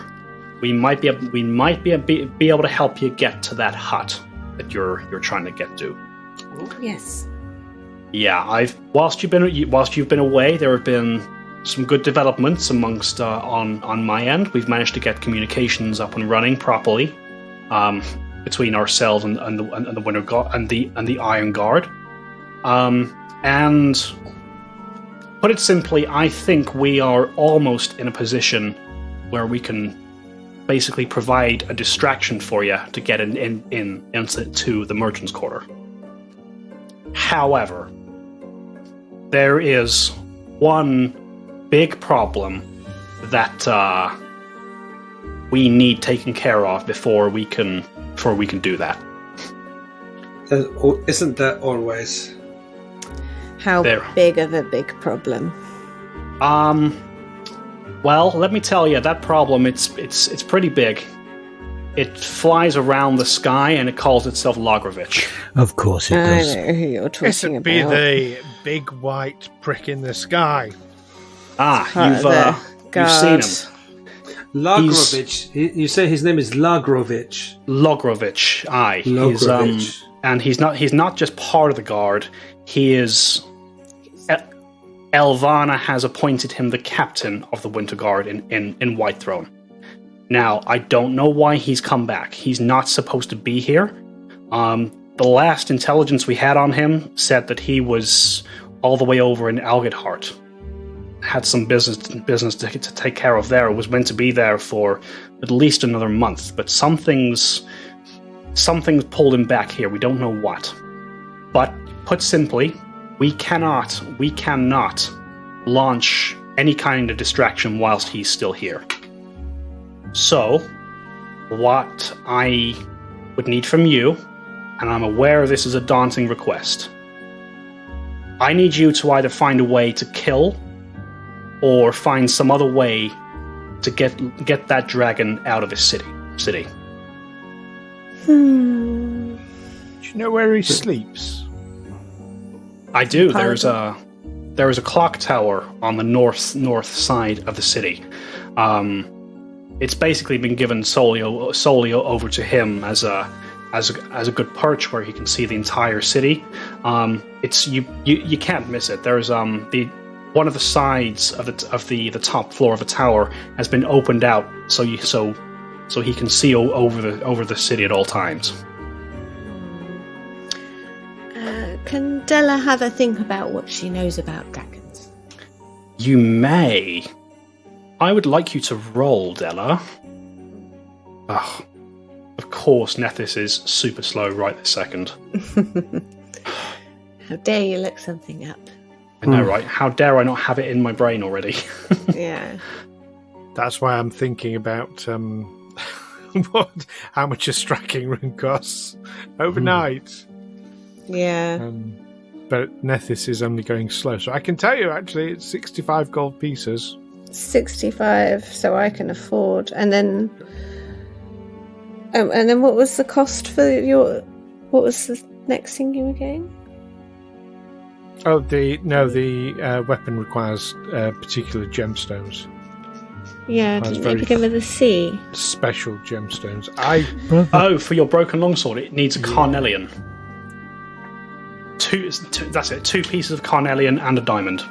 we might be able to help you get to that hut that you're trying to get to. Yes. Yeah, whilst you've been away, there have been some good developments amongst on my end. We've managed to get communications up and running properly between ourselves and the Winter Guard and the Iron Guard. And put it simply, I think we are almost in a position where we can basically provide a distraction for you to get into the Merchant's Quarter. However, there is one big problem that we need taken care of before we can do that. Isn't that always? How There. big of a big problem? Well, let me tell you, that problem it's pretty big. It flies around the sky and it calls itself Lagrovich. Of course it I does. know who you're talking This would be about. the big white prick in the sky. You've seen him. Lagrovich. You say his name is Lagrovich. Lagrovich, aye. Lagrovich. And he's not just part of the guard. He is. Elvana has appointed him the captain of the Winter Guard in Whitethrone. Now, I don't know why he's come back. He's not supposed to be here. The last intelligence we had on him said that he was all the way over in Algethart. Had some business to take care of there. Was meant to be there for at least another month, but something's pulled him back here. We don't know what. But put simply, we cannot launch any kind of distraction whilst he's still here. So, what I would need from you, and I'm aware this is a daunting request, I need you to either find a way to kill or find some other way to get that dragon out of this city. Do you know where he sleeps? I do. There is a clock tower on the north side of the city. It's basically been given solely over to him as a good perch where he can see the entire city. It's you can't miss it. There's one of the sides of the top floor of the tower has been opened out so he can see over the city at all times. Can Della have a think about what she knows about dragons? You may. I would like you to roll, Della. Ugh. Of course, Nethys is super slow right this second. How dare you look something up? I know, right? How dare I not have it in my brain already? Yeah. That's why I'm thinking about how much a striking rune costs overnight. Yeah. But Nethys is only going slow, so I can tell you actually it's 65 gold pieces. 65, so I can afford. And then what was the cost for your? What was the next thing you were getting? Oh, the weapon requires particular gemstones. Yeah, didn't they begin with a C? Special gemstones. For your broken longsword, it needs a carnelian. That's it. 2 pieces of carnelian and a diamond.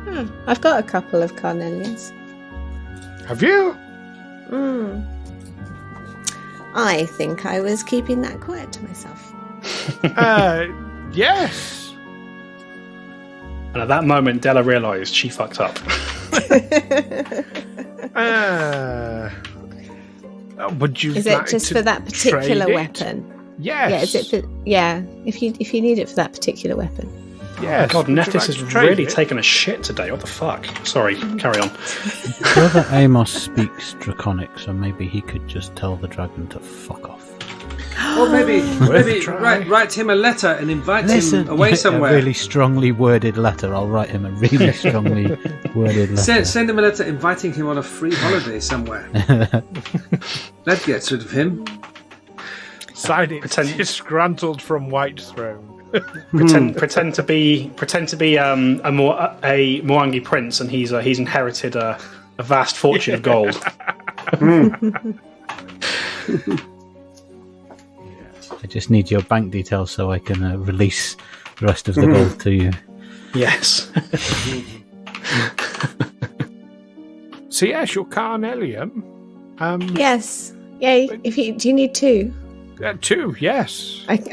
Oh, I've got a couple of carnelians. Have you? I think I was keeping that quiet to myself. Yes. And at that moment, Della realised she fucked up. Would you? Is it just for that particular weapon? Yes. Yeah. Is it for? Yeah. If you need it for that particular weapon. Yes. God, Nethys has really taken a shit today. What the fuck? Sorry, carry on. Brother Amos speaks Draconic, so maybe he could just tell the dragon to fuck off. Or maybe write him a letter and invite him away somewhere. A really strongly worded letter. I'll write him a really strongly worded letter. Send him a letter inviting him on a free holiday somewhere. That gets rid of him. Sign it. Disgruntled from Whitethrone. Pretend to be a Mwangi prince, and he's inherited a vast fortune of gold. I just need your bank details so I can release the rest of the gold to you. Yes. So yes, your carnelian. Yes. Yay. Do you need 2? 2, yes. I've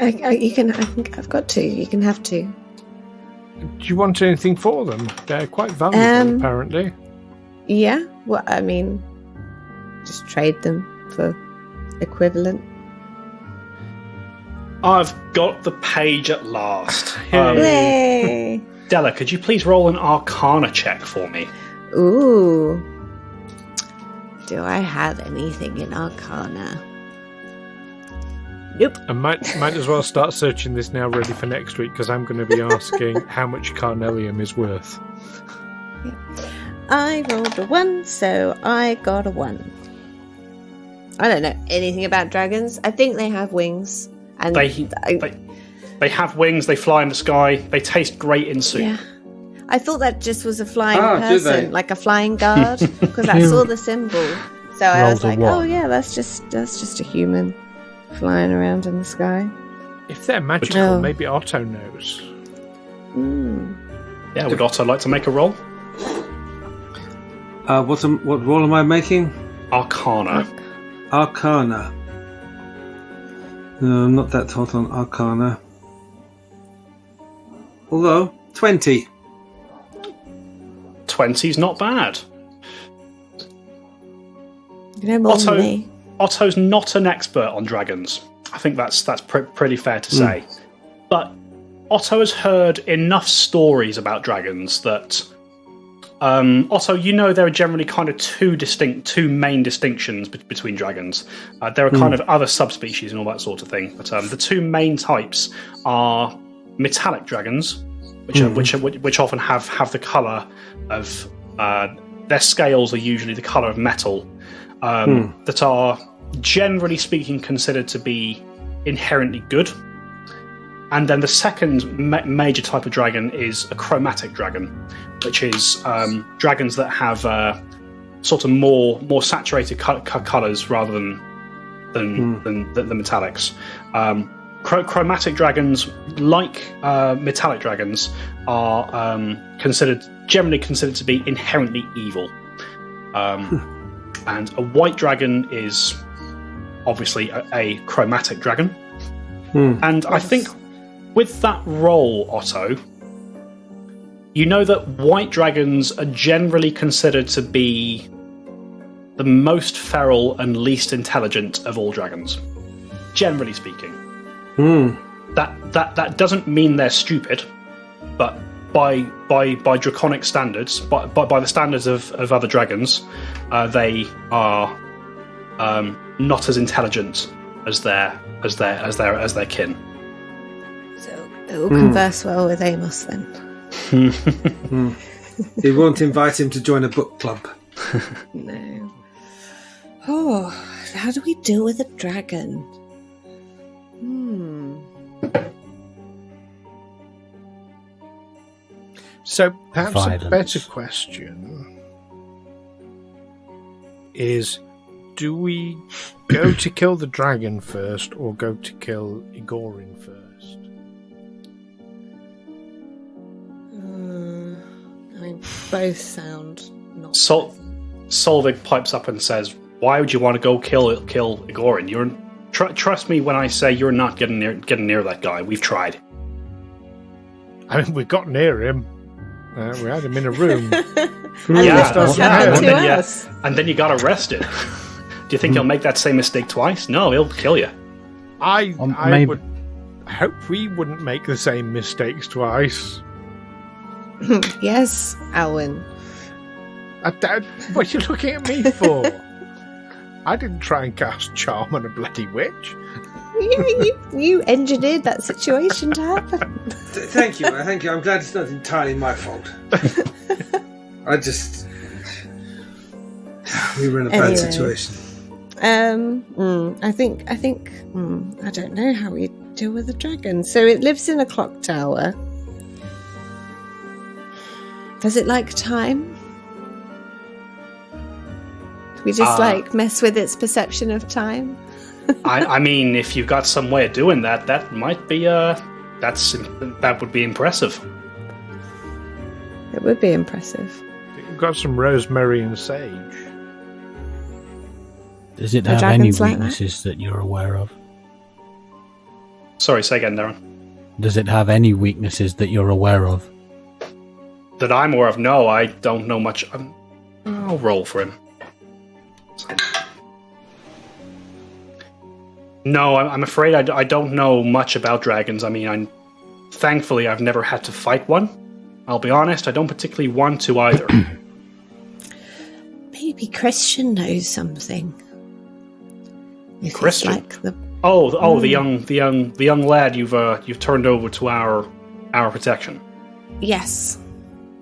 got 2. You can have 2. Do you want anything for them? They're quite valuable, apparently. Yeah. Well, I mean, just trade them for equivalent. I've got the page at last. Yay! Della, could you please roll an Arcana check for me? Ooh. Do I have anything in Arcana? Nope. I might as well start searching this now, ready for next week, because I'm going to be asking how much carnelian is worth. I rolled a 1, so I got a 1. I don't know anything about dragons. I think they have wings. And they have wings, they fly in the sky, they taste great in soup. Yeah. I thought that just was a flying do person, they? like a flying guard, because I saw the symbol. So I was like, oh yeah, that's just a human flying around in the sky. If they're magical, maybe Otto knows. Yeah, would Otto like to make a roll? What roll am I making? Arcana. Arcana. No, I'm not that hot on Arcana. Although, 20. 20's not bad. You know more than me. Otto's not an expert on dragons. I think that's pretty fair to say. But Otto has heard enough stories about dragons that Otto, you know there are generally kind of two main distinctions between dragons. There are kind of other subspecies and all that sort of thing. But the two main types are metallic dragons, which often have the colour of their scales are usually the colour of metal, that are generally speaking considered to be inherently good. And then the second major type of dragon is a chromatic dragon, which is dragons that have sort of more saturated colours rather than the metallics. Chromatic dragons, like metallic dragons, are generally considered to be inherently evil. And a white dragon is obviously a chromatic dragon. And I think with that role, Otto, you know that white dragons are generally considered to be the most feral and least intelligent of all dragons, generally speaking. That doesn't mean they're stupid, but by draconic standards, by the standards of other dragons, they are not as intelligent as their kin. So it will converse well with Amos then. You won't invite him to join a book club. No. Oh, how do we deal with a dragon? So perhaps Violence. a better question is, do we go to kill the dragon first or go to kill Igorin first? I mean, both sound not... Solvig pipes up and says, "Why would you want to go kill Igorin? Trust me when I say you're not getting near that guy. We've tried." I mean, we got near him. We had him in a room. And then you got arrested. Do you think he'll make that same mistake twice? No, he'll kill you. I would hope we wouldn't make the same mistakes twice. Yes, Alwyn. What are you looking at me for? I didn't try and cast charm on a bloody witch. You engineered that situation to happen. Thank you. I'm glad it's not entirely my fault. We were in a bad situation. I think I don't know how we deal with a dragon. So it lives in a clock tower. Does it like time? We just mess with its perception of time. I mean, if you've got some way of doing that, that might be that would be impressive. It would be impressive. We've got some rosemary and sage. Does it have any weaknesses that you're aware of? Sorry, say again, Darren. Does it have any weaknesses that you're aware of? That I'm aware of? No, I don't know much. I'll roll for him. No, I'm afraid I don't know much about dragons. I mean, thankfully I've never had to fight one. I'll be honest, I don't particularly want to either. Maybe Christian knows something. If Christian? Like the young lad you've turned over to our protection. Yes.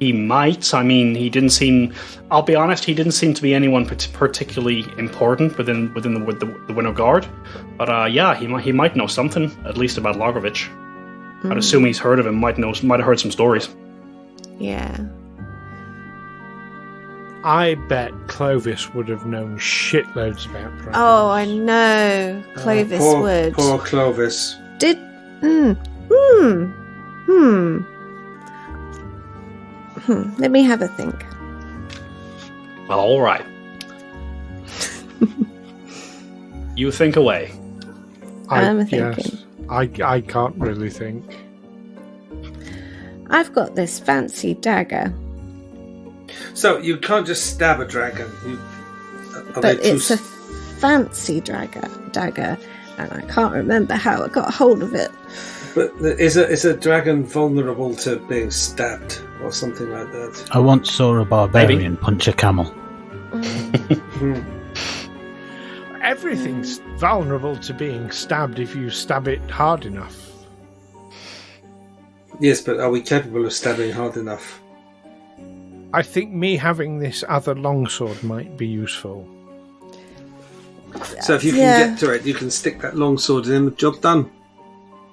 He might. I mean, he didn't seem. I'll be honest. He didn't seem to be anyone particularly important within the Winter Guard. But yeah, he might know something at least about Lagrovich. I'd assume he's heard of him. Might have heard some stories. Yeah. I bet Clovis would have known shitloads about dragons. Oh, I know. Clovis would. Poor Clovis. Did. Let me have a think. Well, all right. You think away. I'm thinking. I can't really think. I've got this fancy dagger. So you can't just stab a dragon. But it's a fancy dagger, and I can't remember how I got hold of it. But is a dragon vulnerable to being stabbed or something like that? I once saw a barbarian punch a camel. Everything's vulnerable to being stabbed if you stab it hard enough. Yes, but are we capable of stabbing hard enough? I think me having this other longsword might be useful. So if you can get to it, you can stick that longsword in and job done.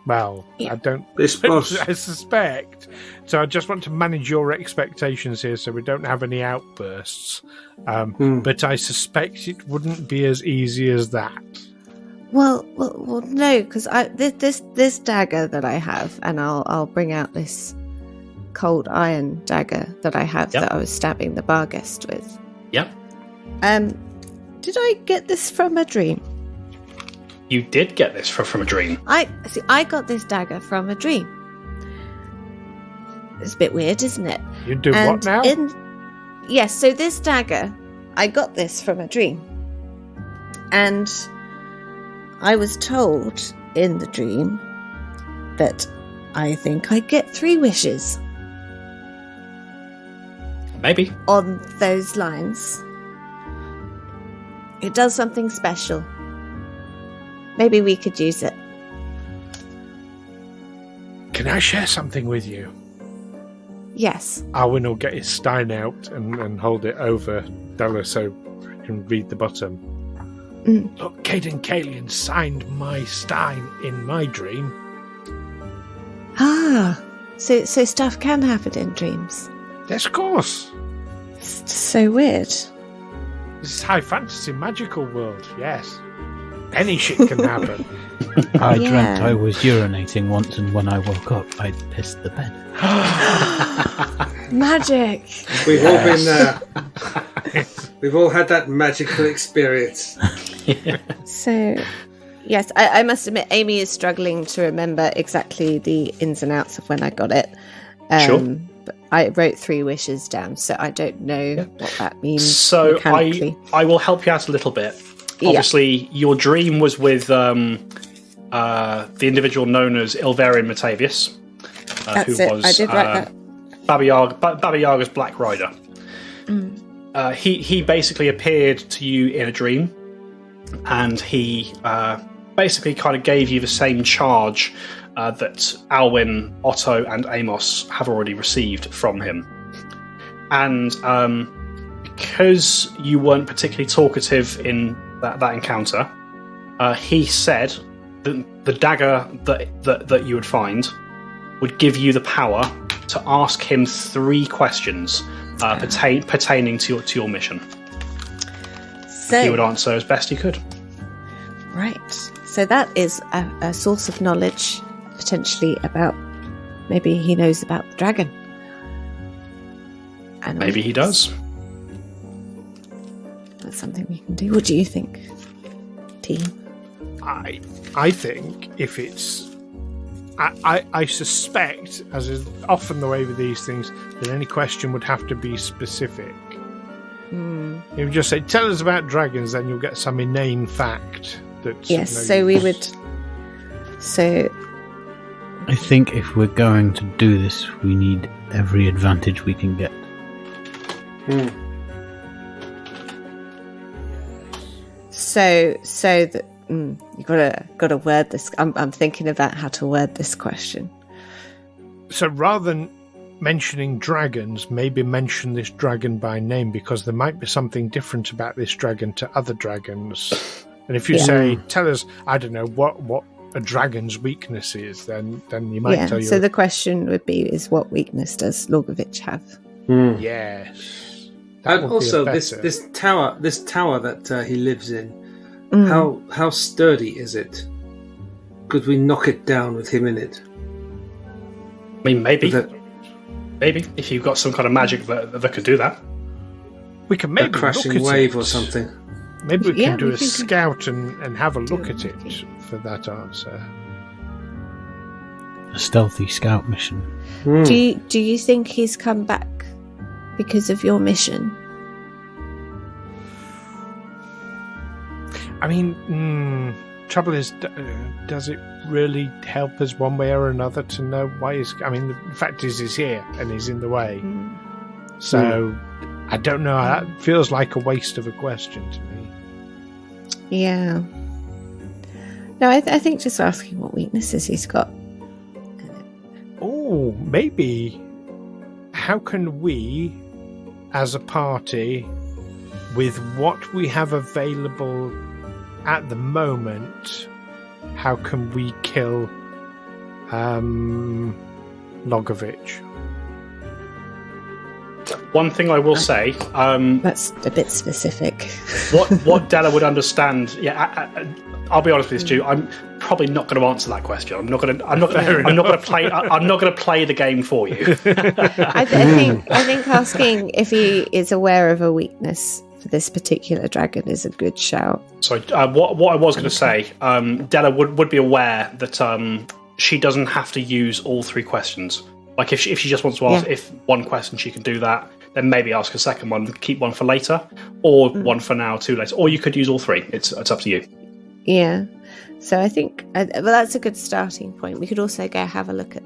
Well, I don't... This boss. I suspect. So I just want to manage your expectations here so we don't have any outbursts. But I suspect it wouldn't be as easy as that. Well, no, because this dagger that I have, and I'll bring out this cold iron dagger that I have that I was stabbing the Barghest with. Yep. Did I get this from a dream? You did get this from a dream. I got this dagger from a dream. It's a bit weird, isn't it? You do what now? Yes, so this dagger, I got this from a dream. And I was told in the dream that I think I get 3 wishes. Maybe. On those lines. It does something special. Maybe we could use it. Can I share something with you? Yes. Alwyn will get his stein out and hold it over Della so he can read the bottom. Look, Caden Kalian signed my stein in my dream. Ah, so stuff can happen in dreams. Yes, of course. It's so weird. This is high fantasy magical world, yes. Any shit can happen. I dreamt I was urinating once, and when I woke up, I'd pissed the bed. Magic! We've all been there. We've all had that magical experience. So, yes, I must admit, Amy is struggling to remember exactly the ins and outs of when I got it. Sure. But I wrote 3 wishes down, so I don't know what that means. So mechanically. I will help you out a little bit. Obviously, your dream was with the individual known as Ilvarian Matavius, That's who it. was I did write that. Baba Yaga's Black Rider. He basically appeared to you in a dream, and he basically kind of gave you the same charge that Alwyn, Otto, and Amos have already received from him. And because you weren't particularly talkative in that encounter, he said that the dagger that you would find would give you the power to ask him 3 questions pertaining to your mission. So, He would answer as best he could. right. So that is a source of knowledge, potentially about... Maybe he knows about the dragon. And Maybe he does. That's something we can do. What do you think, team? I think if it's... I suspect, as is often the way with these things, that any question would have to be specific. If you just say, tell us about dragons, then you'll get some inane fact. Yes, so we would... So... I think if we're going to do this, we need every advantage we can get. So that you gotta word this. I'm thinking about how to word this question. So rather than mentioning dragons, maybe mention this dragon by name, because there might be something different about this dragon to other dragons. And if you say, tell us, I don't know, what a dragon's weakness is, then you might tell you. So the question would be, is what weakness does Lorgovich have? Yes. And also, this tower that he lives in, how sturdy is it? Could we knock it down with him in it? I mean, maybe if you've got some kind of magic that could do that. We can maybe a crashing wave or something. Maybe we can do a scout and have a look at it for that answer. A stealthy scout mission. Do you think he's come back because of your mission? I mean, trouble is, does it really help us one way or another to know why he's... I mean, the fact is he's here and he's in the way. So, I don't know. That feels like a waste of a question to me. Yeah. No, I think just asking what weaknesses he's got. Oh, maybe. How can we, as a party, with what we have available at the moment, how can we kill Lorgovich? One thing I will say, that's a bit specific. what Della would understand. I'll be honest with you, Stu. I'm probably not going to answer that question. I'm not going to play the game for you. I think asking if he is aware of a weakness for this particular dragon is a good shout. So what I was going to say, Della would be aware that she doesn't have to use all three questions. Like if she just wants to ask if one question, she can do that. Then maybe ask a second one, keep one for later, or one for now, two later. Or you could use all three. It's up to you. Yeah. So I think that's a good starting point. We could also go have a look at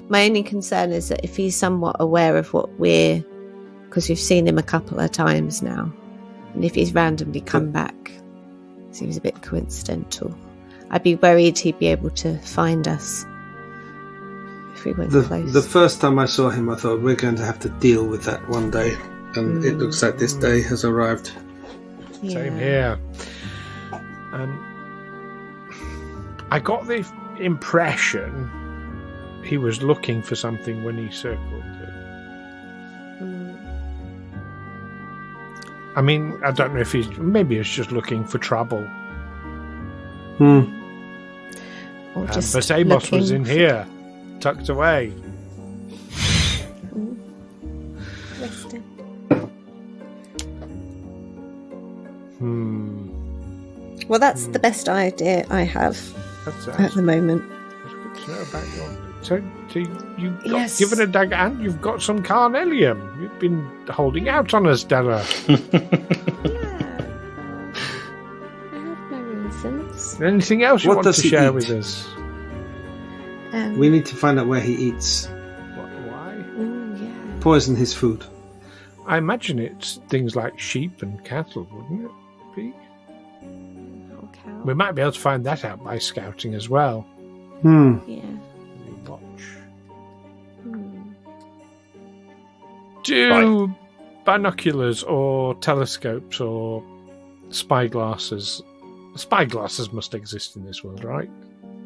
my only concern is that if he's somewhat aware of what because we've seen him a couple of times now, and if he's randomly come back, it seems a bit coincidental. I'd be worried he'd be able to find us. We went close. The first time I saw him, I thought we're going to have to deal with that one day, and it looks like this day has arrived. Yeah. Same here. I got the impression he was looking for something when he circled it. I mean, I don't know if maybe he's just looking for trouble. Or just but Amos was in here. Tucked away. Well, that's the best idea I have at the moment. That's good to know about so you've got given a dagger and you've got some carnelian. You've been holding out on us, Della. I have my reasons. Anything else you want to share with us? We need to find out where he eats. Why? Poison his food. I imagine it's things like sheep and cattle, wouldn't it be? We might be able to find that out by scouting as well. Yeah. Watch. Do binoculars or telescopes or spyglasses? Spyglasses must exist in this world, right?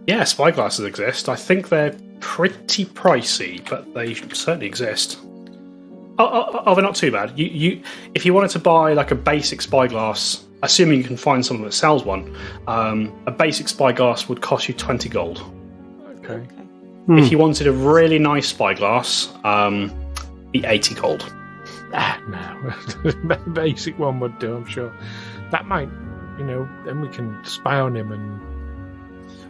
Yeah, spyglasses exist. I think they're pretty pricey, but they certainly exist. Oh, they're not too bad. You, if you wanted to buy like a basic spyglass, assuming you can find someone that sells one, a basic spyglass would cost you 20 gold. Okay. If you wanted a really nice spyglass, be 80 gold. No, basic one would do. I'm sure that might, then we can spy on him and.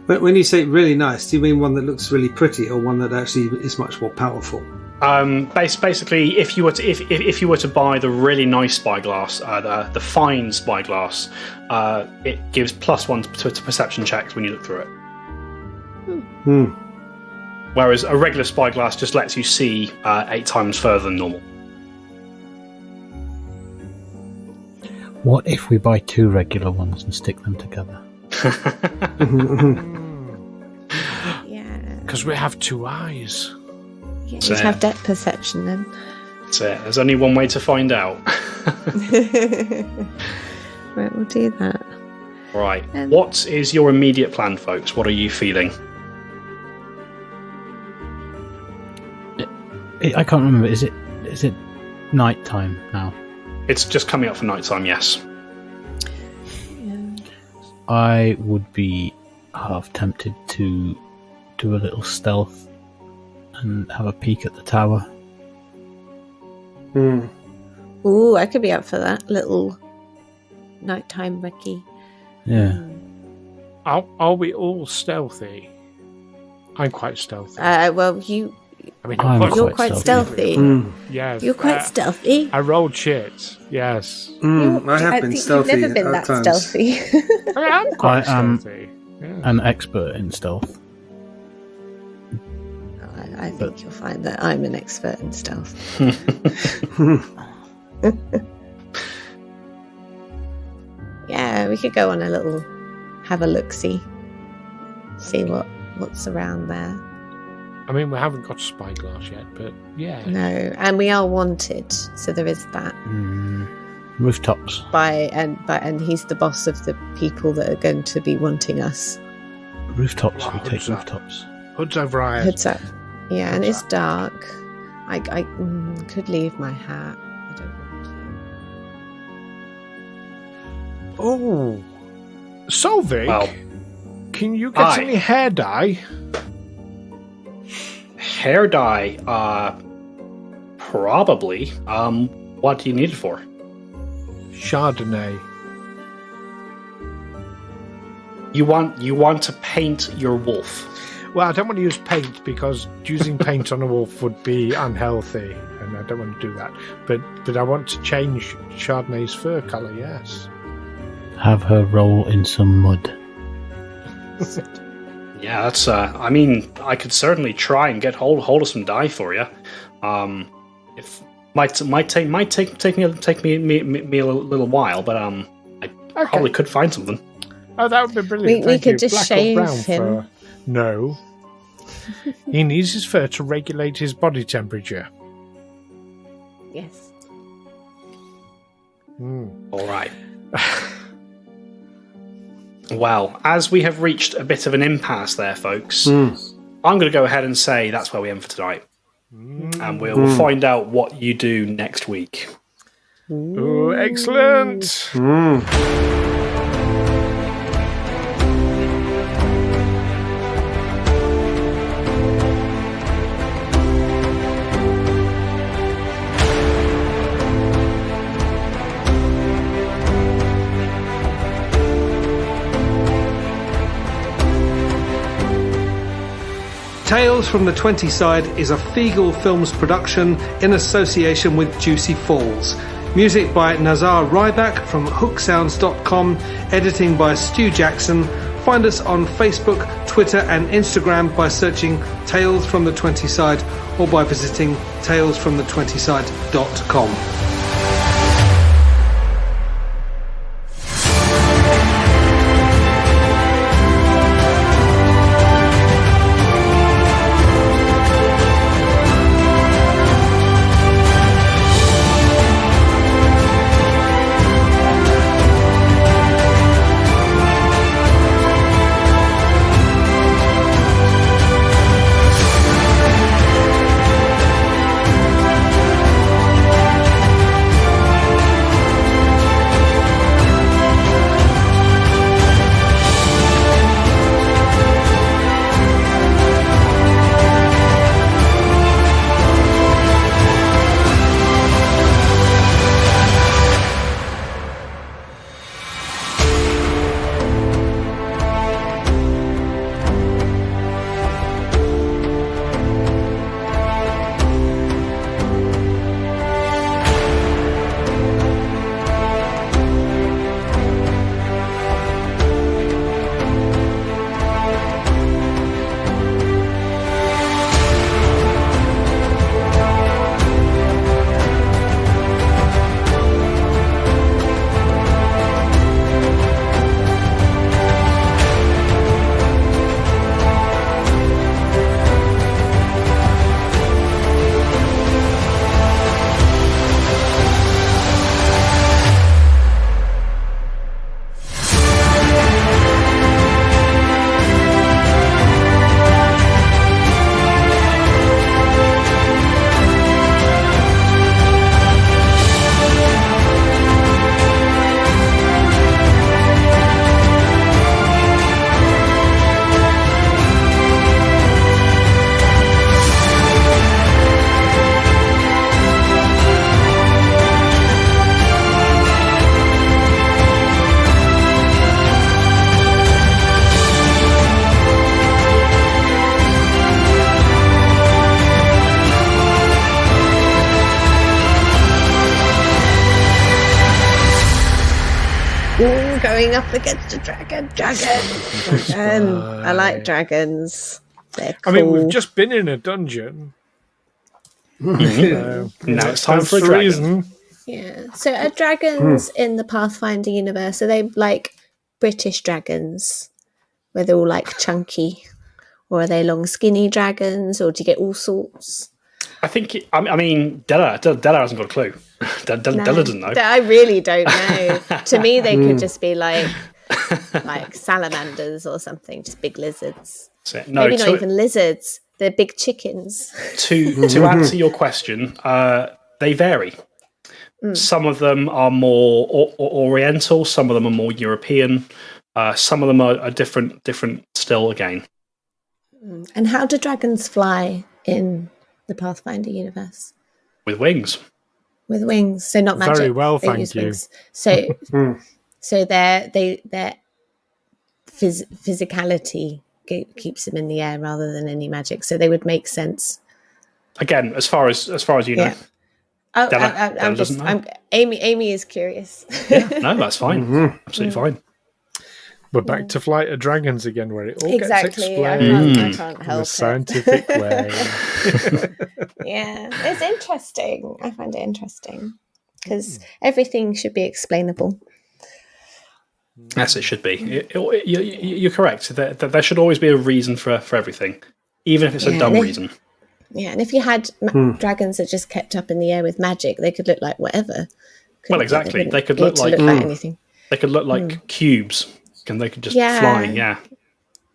But when you say really nice, do you mean one that looks really pretty, or one that actually is much more powerful? Basically, if you were to buy the really nice spyglass, the fine spyglass, it gives +1 to perception checks when you look through it. Whereas a regular spyglass just lets you see 8 times further than normal. What if we buy 2 regular ones and stick them together? Yeah. Because we have 2 eyes. You should have depth perception then. That's it. There's only one way to find out. Right, we'll do that. Right. What is your immediate plan, folks? What are you feeling? I can't remember. Is it night time now? It's just coming up for night time, yes. Yeah. I would be half tempted to do a little stealth and have a peek at the tower. Ooh, I could be up for that little nighttime recce. Yeah. Are we all stealthy? I'm quite stealthy. Well, you're quite stealthy. Yes. You're quite stealthy. I rolled shit. Yes. I have been stealthy. You've never been at that times. stealthy. I am quite am stealthy. Yeah. an expert in stealth. I think you'll find that I'm an expert in stealth. Yeah, we could go on have a look-see. See what's around there. I mean, we haven't got spyglass yet, but yeah. No, and we are wanted, so there is that. Rooftops. And he's the boss of the people that are going to be wanting us. Rooftops. We Hoods take up. rooftops. Hoods over eyes. Heads up. Yeah, and Hoods it's up. dark. I could leave my hat. I don't want Oh, Solvig, Well, can you get any hair dye? hair dye, probably. What do you need it for? Chardonnay. You want to paint your wolf. Well, I don't want to use paint because using paint on a wolf would be unhealthy, and I don't want to do that. But I want to change Chardonnay's fur colour. Yes. Have her roll in some mud. Yeah, that's. I mean, I could certainly try and get hold of some dye for you. If might take me a little while, but I probably could find something. Oh, that would be brilliant. We Thank could you. just Black or shave brown him. fur? No. He needs his fur to regulate his body temperature. Yes. All right. Well, as we have reached a bit of an impasse there, folks, I'm going to go ahead and say that's where we end for tonight. And we'll find out what you do next week. Oh, excellent. Tales from the 20 Side is a Feagle Films production in association with Juicy Falls. Music by Nazar Ryback from hooksounds.com. Editing by Stu Jackson. Find us on Facebook, Twitter and Instagram by searching Tales from the 20 Side or by visiting talesfromthe20side.com. Ooh, going up against a dragon. Dragon. I like dragons. They're cool. I mean, we've just been in a dungeon. Now it's time for a dragon. Yeah. So are dragons in the Pathfinder universe, are they like British dragons, where they're all like chunky? Or are they long, skinny dragons? Or do you get all sorts? I think, I mean, Della hasn't got a clue. Della doesn't know. I really don't know. To me, they could just be like salamanders or something, just big lizards. Maybe not even lizards. They're big chickens. To answer your question, they vary. Some of them are more Oriental. Some of them are more European. Some of them are different still again. And how do dragons fly in the Pathfinder universe? With wings. With wings, so not magic. Very well, they thank use you. Wings. So their physicality keeps them in the air rather than any magic. So they would make sense. Again, as far as you know. Oh, Della Amy is curious. No, that's fine. Absolutely fine. We're back to Flight of Dragons again, where it all gets explained I can't help in a it. scientific way. Yeah, it's interesting. I find it interesting because everything should be explainable. Yes, it should be. You're correct. There should always be a reason for everything, even if it's a dumb reason. Yeah, and if you had dragons that just kept up in the air with magic, they could look like whatever. Well, exactly. They could look like anything. They could look like cubes, and they could just fly. Yeah,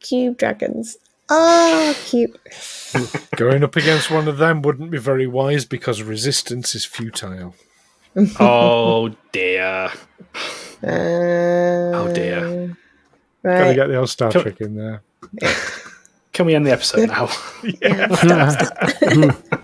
cube dragons. Oh, cute. Going up against one of them wouldn't be very wise because resistance is futile. Oh dear. Oh dear. Right. Gotta get the old Star Trek in there. Can we end the episode now? Yeah. Stop.